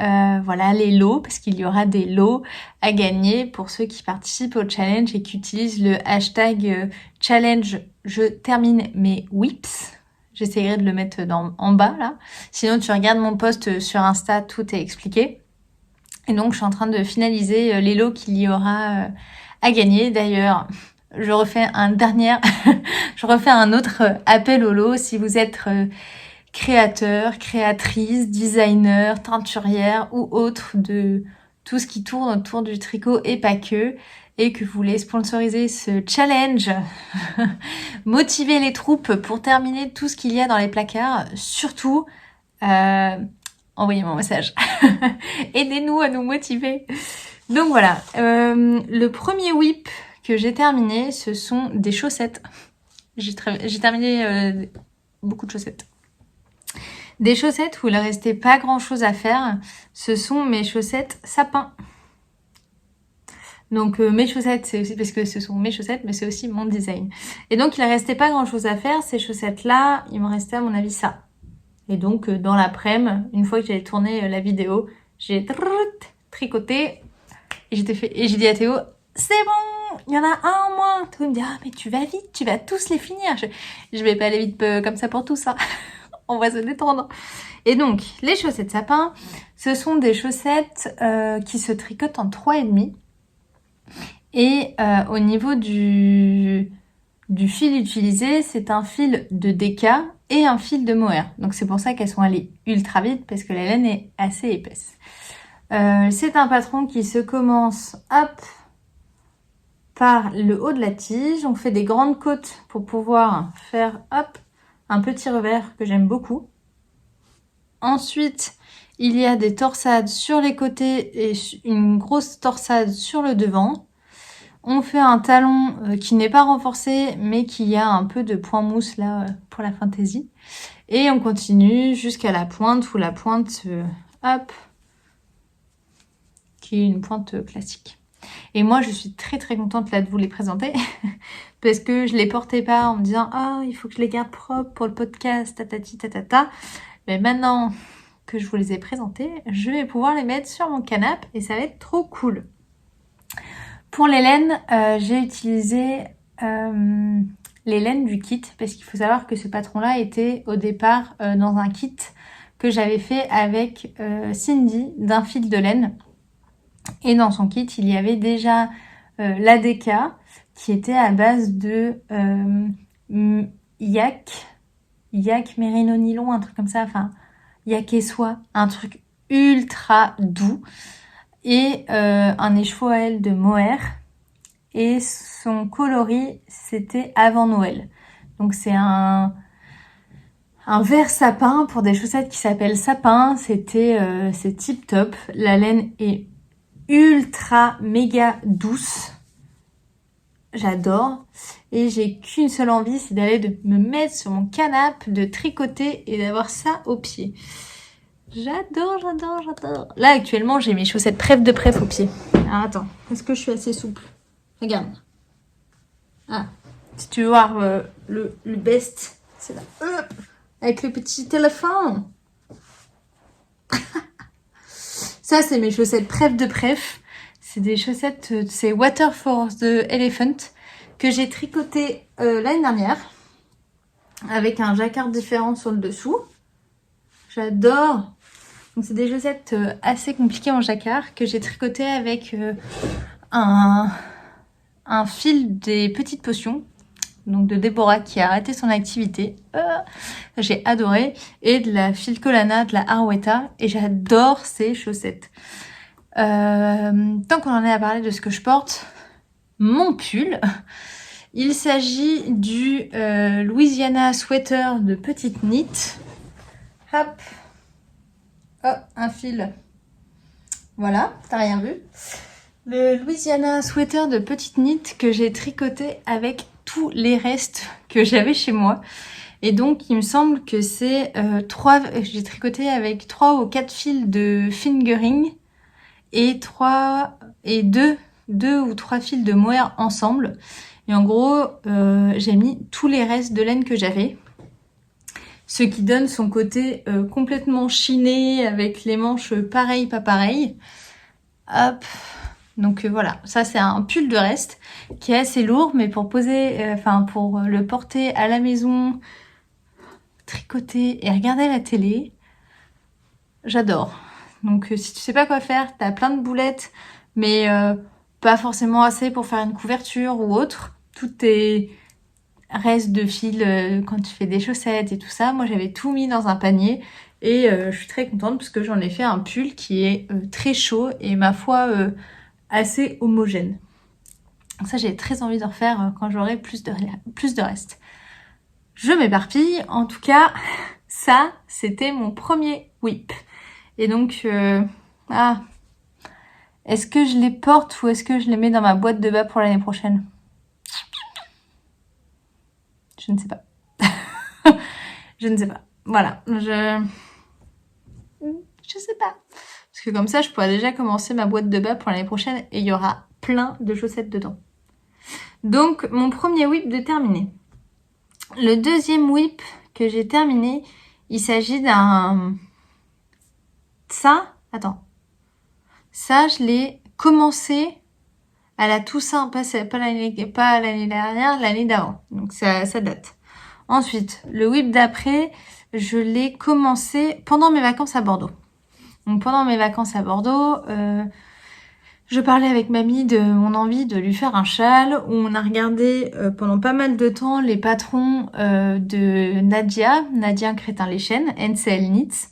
voilà, les lots, parce qu'il y aura des lots à gagner pour ceux qui participent au challenge et qui utilisent le hashtag challenge je termine mes whips. J'essayerai de le mettre en bas, là. Sinon, tu regardes mon post sur Insta, tout est expliqué. Et donc, je suis en train de finaliser les lots qu'il y aura à gagner. D'ailleurs, je refais un autre appel au lot. Si vous êtes créateur, créatrice, designer, teinturière ou autre de tout ce qui tourne autour du tricot et pas que, et que vous voulez sponsoriser ce challenge, motiver les troupes pour terminer tout ce qu'il y a dans les placards, surtout, envoyez-moi un message. Aidez-nous à nous motiver. Donc voilà, le premier whip que j'ai terminé, ce sont des chaussettes. J'ai terminé beaucoup de chaussettes. Des chaussettes où il ne restait pas grand chose à faire, ce sont mes chaussettes sapin. Donc mes chaussettes, c'est aussi parce que ce sont mes chaussettes, mais c'est aussi mon design. Et donc il ne restait pas grand chose à faire, ces chaussettes-là, il me restait à mon avis ça. Et donc dans l'après-midi, une fois que j'avais tourné la vidéo, j'ai tricoté et j'ai dit à Théo, c'est bon, il y en a un en moins. Théo me dit, ah mais tu vas vite, tu vas tous les finir. Je vais pas aller vite comme ça pour tout ça. On va se détendre. Et donc, les chaussettes sapin, ce sont des chaussettes qui se tricotent en 3,5. Et au niveau du fil utilisé, c'est un fil de DK et un fil de mohair. Donc c'est pour ça qu'elles sont allées ultra vite, parce que la laine est assez épaisse. C'est un patron qui se commence, hop, par le haut de la tige. On fait des grandes côtes pour pouvoir faire, hop, un petit revers que j'aime beaucoup. Ensuite, il y a des torsades sur les côtés et une grosse torsade sur le devant. On fait un talon qui n'est pas renforcé, mais qui a un peu de point mousse là pour la fantaisie. Et on continue jusqu'à la pointe, où la pointe, hop, qui est une pointe classique. Et moi, je suis très très contente là de vous les présenter parce que je les portais pas en me disant « Ah, il faut que je les garde propres pour le podcast, tatati tatata ». Mais maintenant que je vous les ai présentés, je vais pouvoir les mettre sur mon canapé et ça va être trop cool. Pour les laines, j'ai utilisé les laines du kit parce qu'il faut savoir que ce patron-là était au départ dans un kit que j'avais fait avec Cindy d'un fil de laine. Et dans son kit, il y avait déjà l'ADK qui était à base de yak mérino nylon, un truc comme ça, enfin yak et soie, un truc ultra doux. Et un écheveau à elle de mohair. Et son coloris, c'était avant Noël. Donc c'est un vert sapin pour des chaussettes qui s'appellent sapin. C'est tip top. La laine est ultra méga douce. J'adore. Et j'ai qu'une seule envie, c'est d'aller me mettre sur mon canapé, de tricoter et d'avoir ça au pied. J'adore. Là, actuellement, j'ai mes chaussettes pref de pref au pied. Alors, attends, est-ce que je suis assez souple? Regarde. Ah, si tu veux voir le best, c'est là. Hop, avec le petit téléphone. Ça, c'est mes chaussettes pref de pref. C'est des chaussettes, c'est Water for the Elephant que j'ai tricoté l'année dernière avec un jacquard différent sur le dessous. J'adore. Donc c'est des chaussettes assez compliquées en jacquard que j'ai tricoté avec un fil des petites potions, donc de Déborah qui a arrêté son activité. J'ai adoré. Et de la fil Colana, de la Arweta. Et j'adore ces chaussettes. Tant qu'on en est à parler de ce que je porte, mon pull. Il s'agit du Louisiana Sweater de petite knit. Hop. Oh, un fil. Voilà, t'as rien vu. Le Louisiana Sweater de petite knit que j'ai tricoté avec tous les restes que j'avais chez moi. Et donc, il me semble que c'est j'ai tricoté avec 3 ou 4 fils de fingering et 2 ou 3 fils de mohair ensemble. Et en gros, j'ai mis tous les restes de laine que j'avais. Ce qui donne son côté complètement chiné avec les manches pareil, pas pareil. Hop. Donc voilà, ça c'est un pull de reste qui est assez lourd, mais pour poser, pour le porter à la maison tricoter et regarder la télé, j'adore. Donc si tu sais pas quoi faire, t'as plein de boulettes, mais pas forcément assez pour faire une couverture ou autre. Tous tes restes de fil quand tu fais des chaussettes et tout ça, moi j'avais tout mis dans un panier et je suis très contente parce que j'en ai fait un pull qui est très chaud et ma foi assez homogène. Donc ça j'ai très envie de refaire quand j'aurai plus de restes. Je m'éparpille, en tout cas ça c'était mon premier whip. Et donc est-ce que je les porte ou est-ce que je les mets dans ma boîte de bas pour l'année prochaine? Je ne sais pas. Je ne sais pas. Voilà. Je sais pas. Parce que comme ça, je pourrais déjà commencer ma boîte de bas pour l'année prochaine et il y aura plein de chaussettes dedans. Donc, mon premier whip de terminé. Le deuxième whip que j'ai terminé, il s'agit d'un... Ça, attends. Ça, je l'ai commencé à la Toussaint, pas l'année dernière, l'année d'avant. Donc ça date. Ensuite, le whip d'après, je l'ai commencé pendant mes vacances à Bordeaux. Donc pendant mes vacances à Bordeaux, je parlais avec mamie de mon envie de lui faire un châle où on a regardé pendant pas mal de temps les patrons de Nadia Crétin-Léchenne, NCL Knits.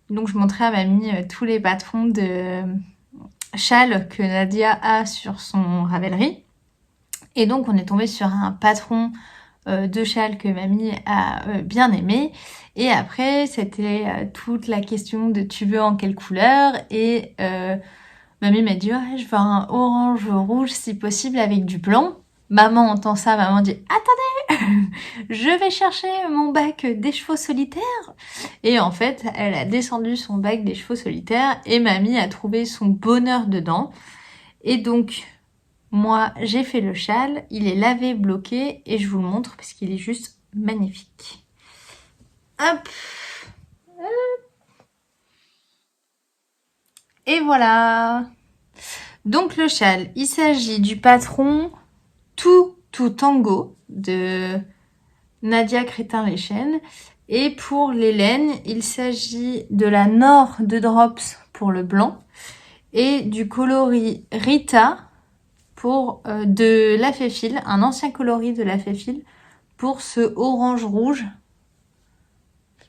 Donc je montrais à mamie tous les patrons de châle que Nadia a sur son Ravelry. Et donc on est tombé sur un patron de châle que mamie a bien aimé. Et après c'était toute la question de tu veux en quelle couleur. Et mamie m'a dit ouais, je veux un orange rouge si possible avec du blanc. Maman entend ça, maman dit attendez, je vais chercher mon bac des chevaux solitaires. Et en fait, elle a descendu son bac des chevaux solitaires et mamie a trouvé son bonheur dedans. Et donc, moi, j'ai fait le châle, il est lavé, bloqué et je vous le montre parce qu'il est juste magnifique. Hop. Et voilà. Donc le châle, il s'agit du patron tout tango de Nadia Crétin-Léchenne. Et pour les laines, il s'agit de la Nord de Drops pour le blanc et du coloris Rita pour de la Féfil, un ancien coloris de la Féfil pour ce orange rouge.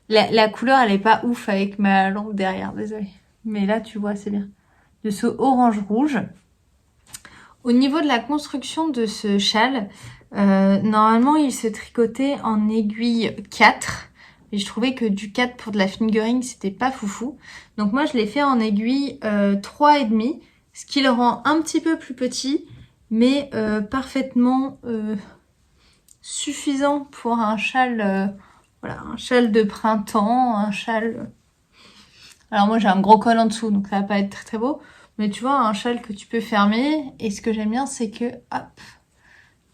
La couleur, elle est pas ouf avec ma lampe derrière, désolée. Mais là, tu vois, c'est bien. De ce orange rouge. Au niveau de la construction de ce châle, normalement il se tricotait en aiguille 4. Et je trouvais que du 4 pour de la fingering, c'était pas foufou. Donc moi je l'ai fait en aiguille 3,5, ce qui le rend un petit peu plus petit, mais parfaitement suffisant pour un châle, voilà, un châle de printemps, un châle... Alors moi j'ai un gros col en dessous, donc ça va pas être très très beau. Mais tu vois, un châle que tu peux fermer. Et ce que j'aime bien, c'est que, hop,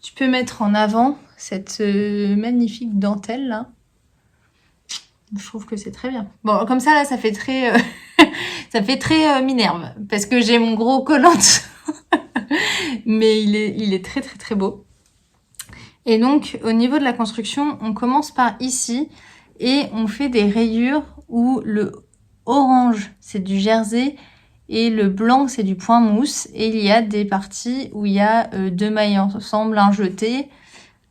tu peux mettre en avant cette magnifique dentelle, là. Je trouve que c'est très bien. Bon, comme ça, là, ça fait très... ça fait très Minerve. Parce que j'ai mon gros col en dessous. Mais il est très, très, très beau. Et donc, au niveau de la construction, on commence par ici. Et on fait des rayures où le orange, c'est du jersey. Et le blanc, c'est du point mousse. Et il y a des parties où il y a deux mailles ensemble, un jeté.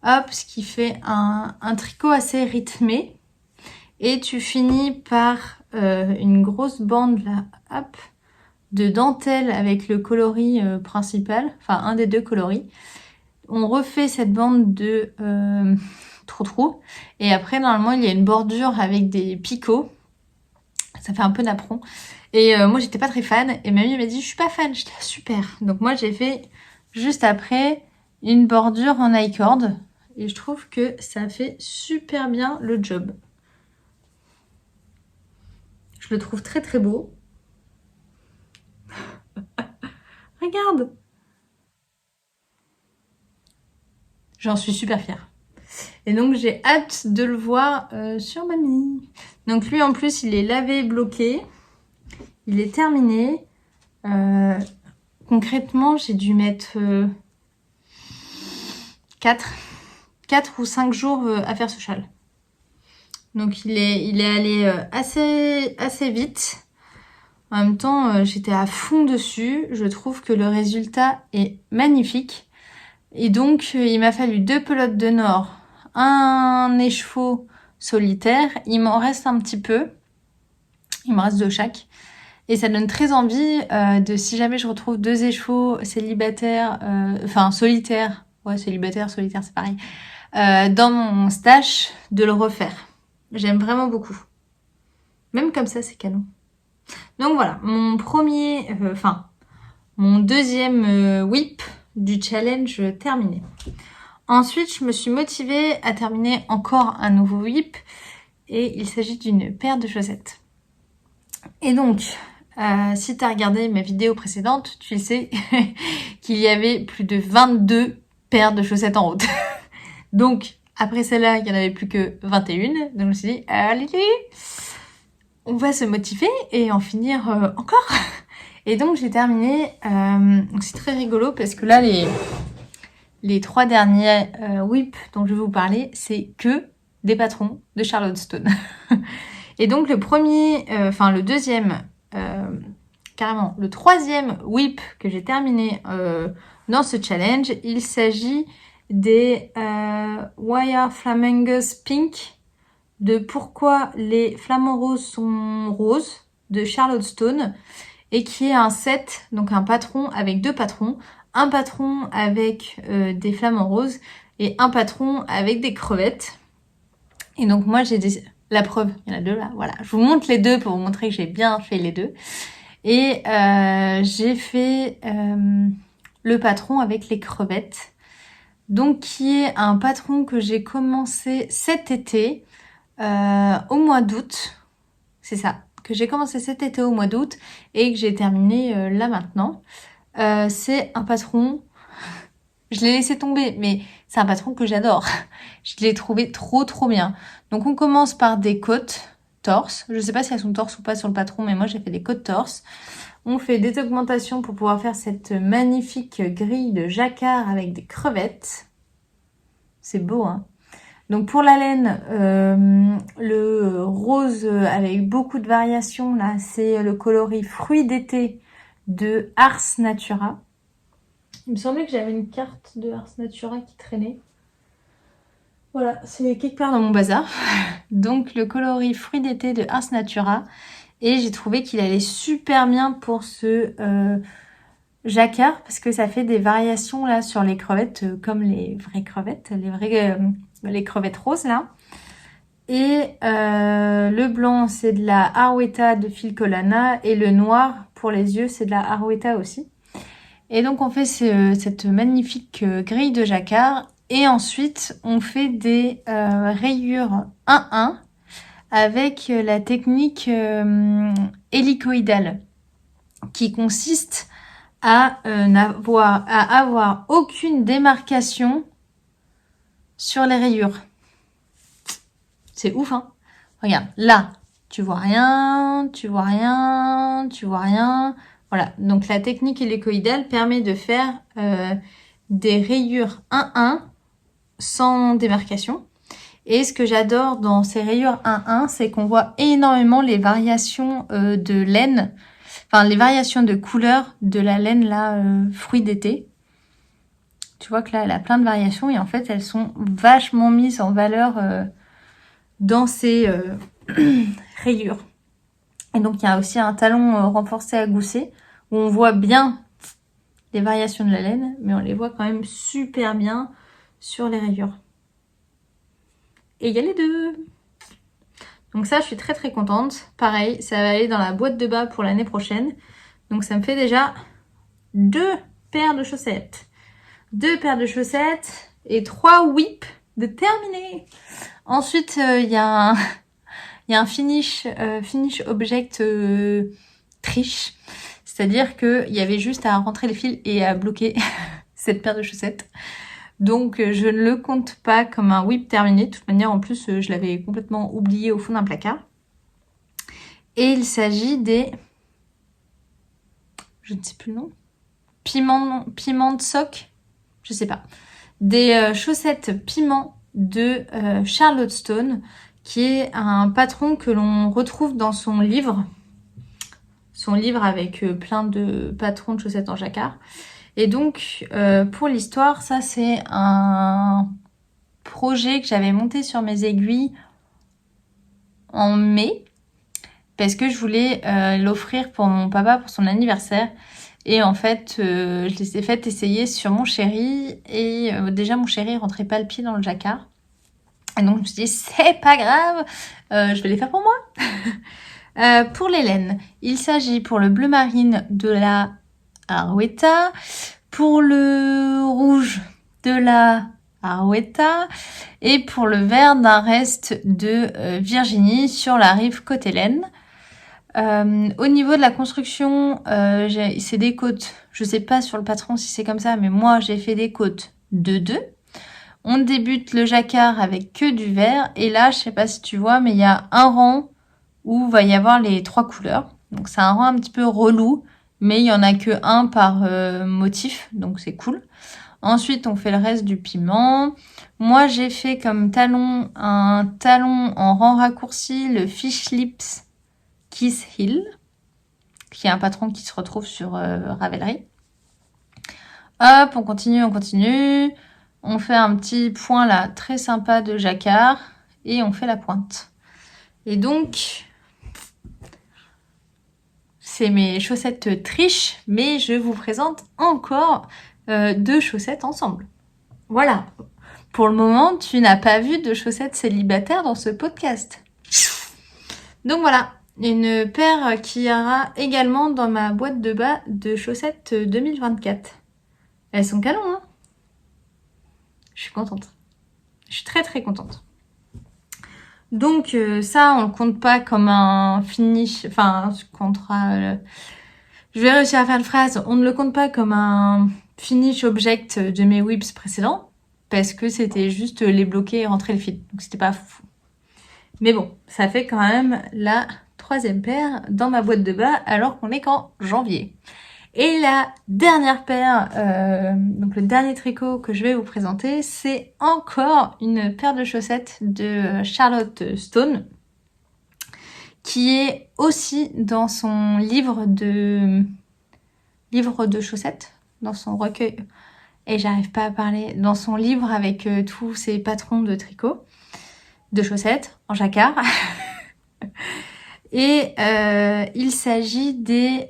Hop, ce qui fait un tricot assez rythmé. Et tu finis par une grosse bande, là, hop, de dentelle avec le coloris principal. Enfin, un des deux coloris. On refait cette bande de trou-trou. Et après, normalement, il y a une bordure avec des picots. Ça fait un peu napperon. Et moi, j'étais pas très fan. Et mamie m'a dit, je suis pas fan. J'étais super. Donc moi, j'ai fait juste après une bordure en I-cord. Et je trouve que ça fait super bien le job. Je le trouve très très beau. Regarde! J'en suis super fière. Et donc, j'ai hâte de le voir sur mamie. Donc lui, en plus, il est lavé, bloqué. Il est terminé. Concrètement, j'ai dû mettre 4 ou 5 jours à faire ce châle. Donc il est allé assez vite. En même temps, j'étais à fond dessus. Je trouve que le résultat est magnifique. Et donc, il m'a fallu 2 pelotes de nord, un écheveau solitaire. Il m'en reste un petit peu. Il me reste 2 chaque. Et ça donne très envie de, si jamais je retrouve 2 écheveaux célibataires, solitaires. Ouais, solitaire, c'est pareil. Dans mon stash, de le refaire. J'aime vraiment beaucoup. Même comme ça, c'est canon. Donc voilà, mon deuxième whip du challenge terminé. Ensuite, je me suis motivée à terminer encore un nouveau whip et il s'agit d'une paire de chaussettes. Et donc, si tu as regardé mes vidéos précédentes, tu sais qu'il y avait plus de 22 paires de chaussettes en route. Donc, après celle-là, il n'y en avait plus que 21. Donc je me suis dit, allez, on va se motiver et en finir encore. Et donc j'ai terminé, c'est très rigolo parce que là les 3 derniers whips dont je vais vous parler, c'est que des patrons de Charlotte Stone. Et donc le troisième whip que j'ai terminé dans ce challenge, il s'agit des Wire Flamingos Pink de Pourquoi les flamants roses sont roses de Charlotte Stone et qui est un set, donc un patron avec 2 patrons, un patron avec des flamants roses et un patron avec des crevettes. Et donc moi la preuve, il y en a 2 là, voilà. Je vous montre les 2 pour vous montrer que j'ai bien fait les 2. Et j'ai fait le patron avec les crevettes, donc qui est un patron que j'ai commencé cet été. Au mois d'août, c'est ça, que j'ai commencé cet été au mois d'août et que j'ai terminé là maintenant. C'est un patron, je l'ai laissé tomber, mais c'est un patron que j'adore. Je l'ai trouvé trop bien. Donc on commence par des côtes torse. Je sais pas si elles sont torse ou pas sur le patron, mais moi j'ai fait des côtes torse. On fait des augmentations pour pouvoir faire cette magnifique grille de jacquard avec des crevettes. C'est beau, hein. Donc pour la laine, le rose avec beaucoup de variations, là, c'est le coloris fruits d'été de Ars Natura. Il me semblait que j'avais une carte de Ars Natura qui traînait. Voilà, c'est quelque part dans mon bazar. Donc le coloris fruits d'été de Ars Natura. Et j'ai trouvé qu'il allait super bien pour ce jacquard, parce que ça fait des variations là sur les crevettes, comme les vraies crevettes, les crevettes roses là. Et le blanc c'est de la Arwetta de Filcolana et le noir pour les yeux c'est de la Arwetta aussi. Et donc on fait cette magnifique grille de jacquard et ensuite on fait des rayures 1-1 avec la technique hélicoïdale qui consiste à avoir aucune démarcation sur les rayures. C'est ouf, hein? Regarde, là, tu vois rien, tu vois rien, tu vois rien. Voilà, donc la technique hélicoïdale permet de faire des rayures 1-1 sans démarcation. Et ce que j'adore dans ces rayures 1-1, c'est qu'on voit énormément les variations de laine, enfin les variations de couleur de la laine là, fruits d'été. Tu vois que là, elle a plein de variations et en fait, elles sont vachement mises en valeur dans ces rayures. Et donc, il y a aussi un talon renforcé à gousset où on voit bien les variations de la laine, mais on les voit quand même super bien sur les rayures. Et il y a les 2. Donc ça, je suis très contente. Pareil, ça va aller dans la boîte de bas pour l'année prochaine. Donc ça me fait déjà 2 paires de chaussettes. 2 paires de chaussettes et 3 whips de terminé. Ensuite, il y a un finish object triche. C'est-à-dire qu'il y avait juste à rentrer les fils et à bloquer cette paire de chaussettes. Donc je ne le compte pas comme un whip terminé. De toute manière, en plus, je l'avais complètement oublié au fond d'un placard. Et il s'agit des... Je ne sais plus le nom. Piment de sock. Je sais pas. Des chaussettes piment de Charlotte Stone qui est un patron que l'on retrouve dans son livre. Son livre avec plein de patrons de chaussettes en jacquard. Et donc, pour l'histoire, ça c'est un projet que j'avais monté sur mes aiguilles en mai. Parce que je voulais l'offrir pour mon papa pour son anniversaire. Et en fait, je les ai fait essayer sur mon chéri. Et déjà, mon chéri rentrait pas le pied dans le jacquard. Et donc, je me suis dit, c'est pas grave, je vais les faire pour moi. Pour les laines, il s'agit pour le bleu marine de la Arouetta. Pour le rouge de la Arouetta. Et pour le vert d'un reste de Virginie sur la rive côté laine. Au niveau de la construction, c'est des côtes. Je sais pas sur le patron si c'est comme ça, mais moi j'ai fait des côtes de 2. On débute le jacquard avec que du vert. Et là, je sais pas si tu vois, mais il y a un rang où va y avoir les 3 couleurs. Donc c'est un rang un petit peu relou, mais il y en a que un par motif, donc c'est cool. Ensuite, on fait le reste du piment. Moi, j'ai fait comme talon un talon en rang raccourci, le Fish Lips Kiss Hill, qui est un patron qui se retrouve sur Ravelry. Hop, on continue. On fait un petit point là, très sympa de jacquard, et on fait la pointe. Et donc, c'est mes chaussettes triche, mais je vous présente encore 2 chaussettes ensemble. Voilà. Pour le moment, tu n'as pas vu de chaussettes célibataires dans ce podcast. Donc voilà. Une paire qui ira également dans ma boîte de bas de chaussettes 2024. Elles sont canons, hein. Je suis contente. Je suis très très contente. Donc ça, on le compte pas comme un finish. Enfin, je vais réussir à faire une phrase. On ne le compte pas comme un finish object de mes whips précédents. Parce que c'était juste les bloquer et rentrer le fil. Donc c'était pas fou. Mais bon, ça fait quand même la 3e paire dans ma boîte de bas alors qu'on est qu'en janvier. Et la dernière paire, donc le dernier tricot que je vais vous présenter, c'est encore une paire de chaussettes de Charlotte Stone qui est aussi dans son livre de chaussettes, dans son recueil. Et j'arrive pas à parler, dans son livre avec tous ses patrons de tricot, de chaussettes en jacquard. Et il s'agit des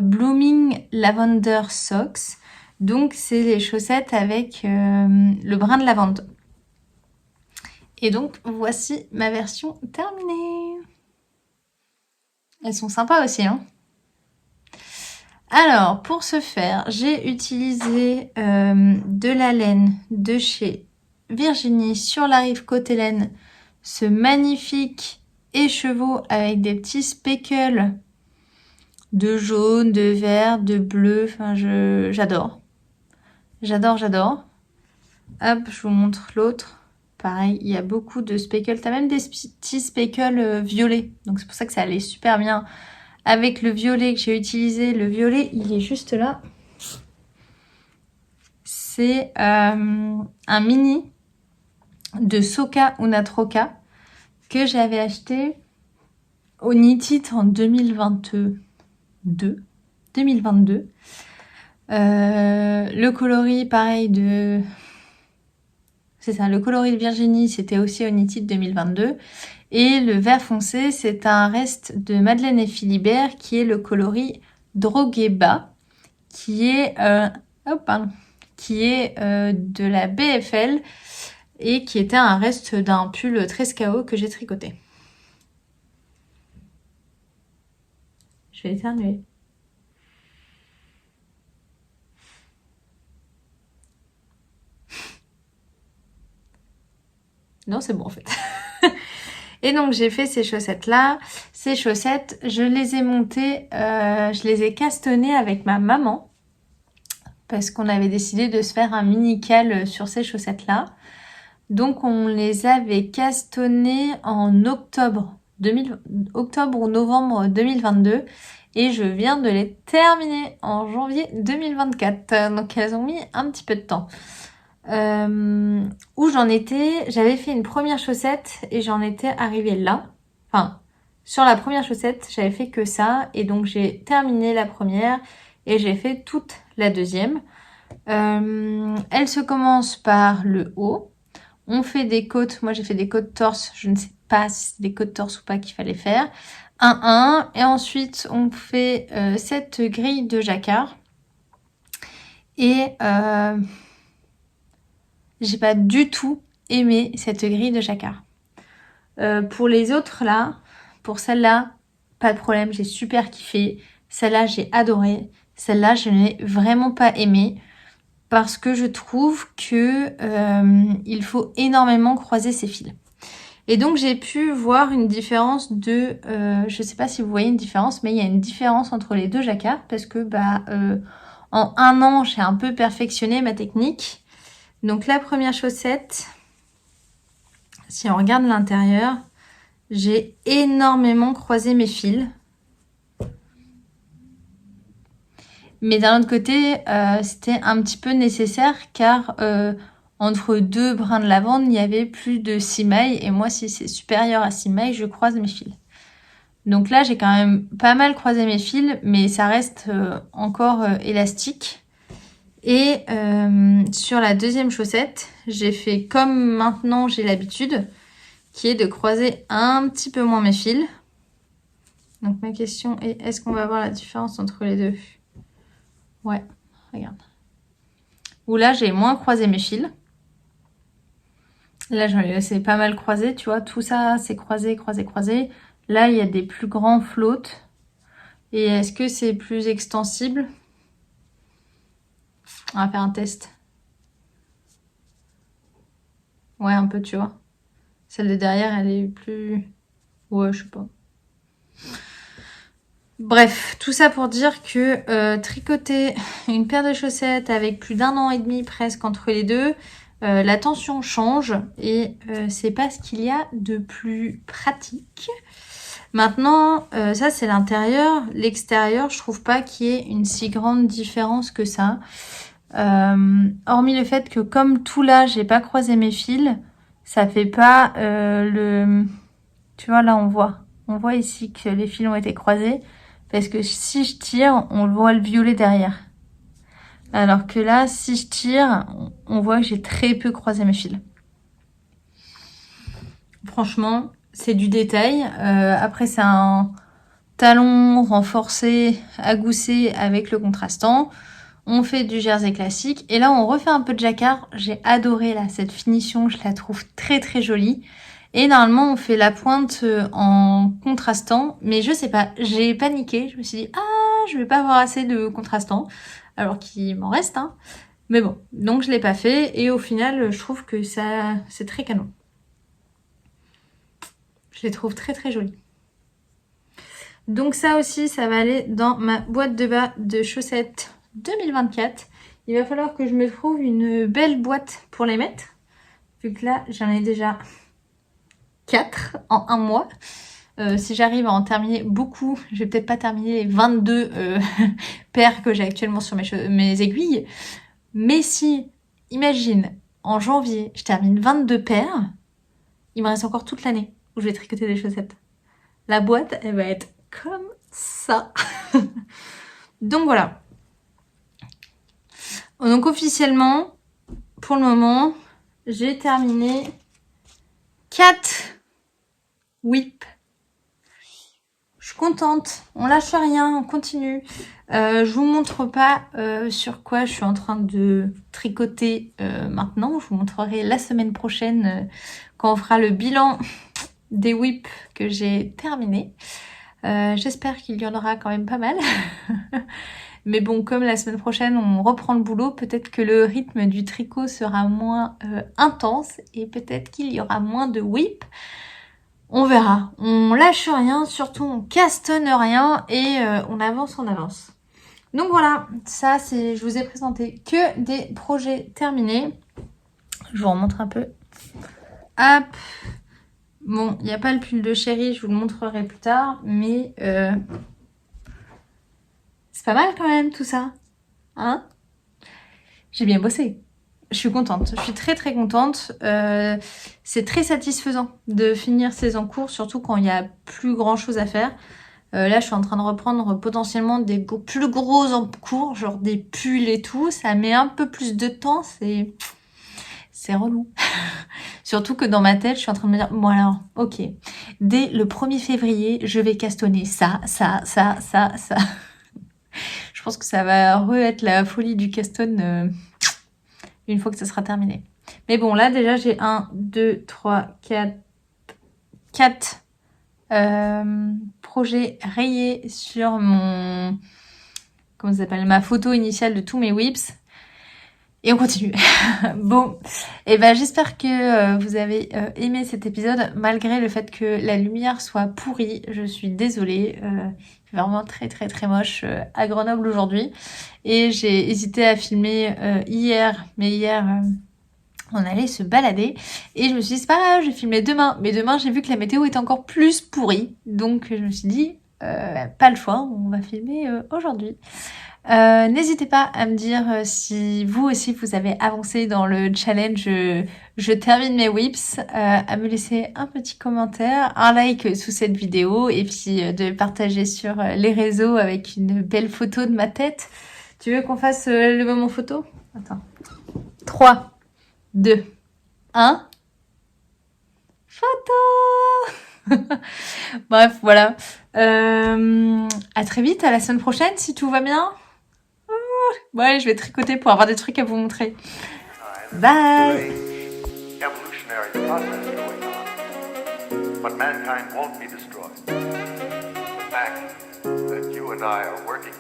Blooming Lavender Socks. Donc, c'est les chaussettes avec le brin de lavande. Et donc, voici ma version terminée. Elles sont sympas aussi, hein. Alors, pour ce faire, j'ai utilisé de la laine de chez Virginie sur la rive côté laine. Ce magnifique écheveau avec des petits speckles de jaune, de vert, de bleu. Enfin, j'adore. J'adore. Hop, je vous montre l'autre. Pareil, il y a beaucoup de speckles. T'as même des petits speckles violets. Donc c'est pour ça que ça allait super bien avec le violet que j'ai utilisé. Le violet, il est juste là. C'est un mini de Soka Unatroka que j'avais acheté au Knit It en 2022. Le coloris, pareil, c'est ça, le coloris de Virginie, c'était aussi au Knit It 2022. Et le vert foncé, c'est un reste de Madeleine et Philibert qui est le coloris Drogheba, qui est, de la BFL et qui était un reste d'un pull 13 KO que j'ai tricoté. Je vais éternuer. Non, c'est bon en fait. Et donc j'ai fait ces chaussettes là. Ces chaussettes, je les ai montées, je les ai castennées avec ma maman. Parce qu'on avait décidé de se faire un mini-cal sur ces chaussettes là. Donc on les avait castennées en octobre ou novembre 2022. Et je viens de les terminer en janvier 2024. Donc elles ont mis un petit peu de temps. où j'en étais, j'avais fait une première chaussette et j'en étais arrivée là. Enfin, sur la première chaussette, j'avais fait que ça et donc j'ai terminé la première et j'ai fait toute la deuxième. Elle se commence par le haut. On fait des côtes. Moi, j'ai fait des côtes torse. Je ne sais pas si c'est des côtes torse ou pas qu'il fallait faire. 1-1. Et ensuite, on fait cette grille de jacquard. Et j'ai pas du tout aimé cette grille de jacquard. Pour les autres, là, pour celle-là, pas de problème. J'ai super kiffé. Celle-là, j'ai adoré. Celle-là, je n'ai vraiment pas aimé. Parce que je trouve que il faut énormément croiser ses fils. Et donc j'ai pu voir une différence de, je sais pas si vous voyez une différence, mais il y a une différence entre les deux jacquards parce que en 1 an j'ai un peu perfectionné ma technique. Donc la première chaussette, si on regarde l'intérieur, j'ai énormément croisé mes fils. Mais d'un autre côté, c'était un petit peu nécessaire car entre 2 brins de lavande, il y avait plus de 6 mailles. Et moi, si c'est supérieur à 6 mailles, je croise mes fils. Donc là, j'ai quand même pas mal croisé mes fils, mais ça reste encore élastique. Et sur la deuxième chaussette, j'ai fait comme maintenant j'ai l'habitude, qui est de croiser un petit peu moins mes fils. Donc ma question est, est-ce qu'on va voir la différence entre les deux ? Ouais, regarde. Où là, j'ai moins croisé mes fils. Là, je vais laisser pas mal croiser, tu vois. Tout ça, c'est croisé, croisé, croisé. Là, il y a des plus grands flottes. Et est-ce que c'est plus extensible ? On va faire un test. Ouais, un peu, tu vois. Celle de derrière, elle est plus... Ouais, je sais pas. Bref, tout ça pour dire que tricoter une paire de chaussettes avec plus d'1 an et demi presque entre les deux, la tension change et c'est pas ce qu'il y a de plus pratique. Maintenant, ça c'est l'intérieur. L'extérieur, je trouve pas qu'il y ait une si grande différence que ça. Hormis le fait que comme tout là, j'ai pas croisé mes fils, ça fait pas le... Tu vois, là on voit ici que les fils ont été croisés. Parce que si je tire, on voit le violet derrière. Alors que là, si je tire, on voit que j'ai très peu croisé mes fils. Franchement, c'est du détail. Après, c'est un talon renforcé à gousset avec le contrastant. On fait du jersey classique. Et là, on refait un peu de jacquard. J'ai adoré là cette finition. Je la trouve très très jolie. Et normalement, on fait la pointe en contrastant. Mais je sais pas, j'ai paniqué. Je me suis dit, ah, je vais pas avoir assez de contrastant. Alors qu'il m'en reste, hein. Mais bon, donc je l'ai pas fait. Et au final, je trouve que ça, c'est très canon. Je les trouve très très jolies. Donc ça aussi, ça va aller dans ma boîte de bas de chaussettes 2024. Il va falloir que je me trouve une belle boîte pour les mettre. Vu que là, j'en ai déjà 4 en 1 mois. Si j'arrive à en terminer beaucoup, je vais peut-être pas terminer les 22 paires que j'ai actuellement sur mes aiguilles. Mais si, imagine, en janvier, je termine 22 paires, il me reste encore toute l'année où je vais tricoter des chaussettes. La boîte, elle va être comme ça. Donc voilà. Donc officiellement, pour le moment, j'ai terminé 4 whips. Je suis contente, on lâche rien, on continue. Je vous montre pas sur quoi je suis en train de tricoter maintenant. Je vous montrerai la semaine prochaine quand on fera le bilan des whips que j'ai terminés. J'espère qu'il y en aura quand même pas mal. Mais bon, comme la semaine prochaine on reprend le boulot, peut-être que le rythme du tricot sera moins intense et peut-être qu'il y aura moins de whips. On verra. On lâche rien, surtout on castonne rien et on avance, on avance. Donc voilà, ça c'est, je vous ai présenté que des projets terminés. Je vous remontre un peu. Hop. Bon, il n'y a pas le pull de chérie, je vous le montrerai plus tard, mais c'est pas mal quand même tout ça. Hein? J'ai bien bossé. je suis contente. Je suis très très contente. C'est très satisfaisant de finir ces encours, surtout quand il y a plus grand chose à faire. Là, je suis en train de reprendre potentiellement des plus gros encours, genre des pulls et tout. Ça met un peu plus de temps, c'est relou. Surtout que dans ma tête, je suis en train de me dire, bon alors, ok, dès le 1er février, je vais castonner ça. Je pense que ça va être la folie du caston une fois que ça sera terminé. Mais bon, là déjà, j'ai 1, 2, 3, 4 projets rayés sur mon... Comment ça s'appelle? Ma photo initiale de tous mes whips. Et on continue. Bon, et ben j'espère que vous avez aimé cet épisode, malgré le fait que la lumière soit pourrie. Je suis désolée. C'est vraiment très très très moche à Grenoble aujourd'hui. Et j'ai hésité à filmer hier, mais hier on allait se balader. Et je me suis dit, c'est pas grave, je vais filmer demain. Mais demain, j'ai vu que la météo est encore plus pourrie. Donc je me suis dit, pas le choix, on va filmer aujourd'hui. N'hésitez pas à me dire si vous aussi vous avez avancé dans le challenge je termine mes whips, à me laisser un petit commentaire, un like sous cette vidéo et puis de partager sur les réseaux avec une belle photo de ma tête. Tu veux qu'on fasse le moment photo? Attends. 3, 2, 1. Photo. Bref, voilà. À très vite, à la semaine prochaine si tout va bien. Bon, allez, je vais tricoter pour avoir des trucs à vous montrer. Bye! Evolutionary process going on, but mankind won't be destroyed. The fact that you and I are working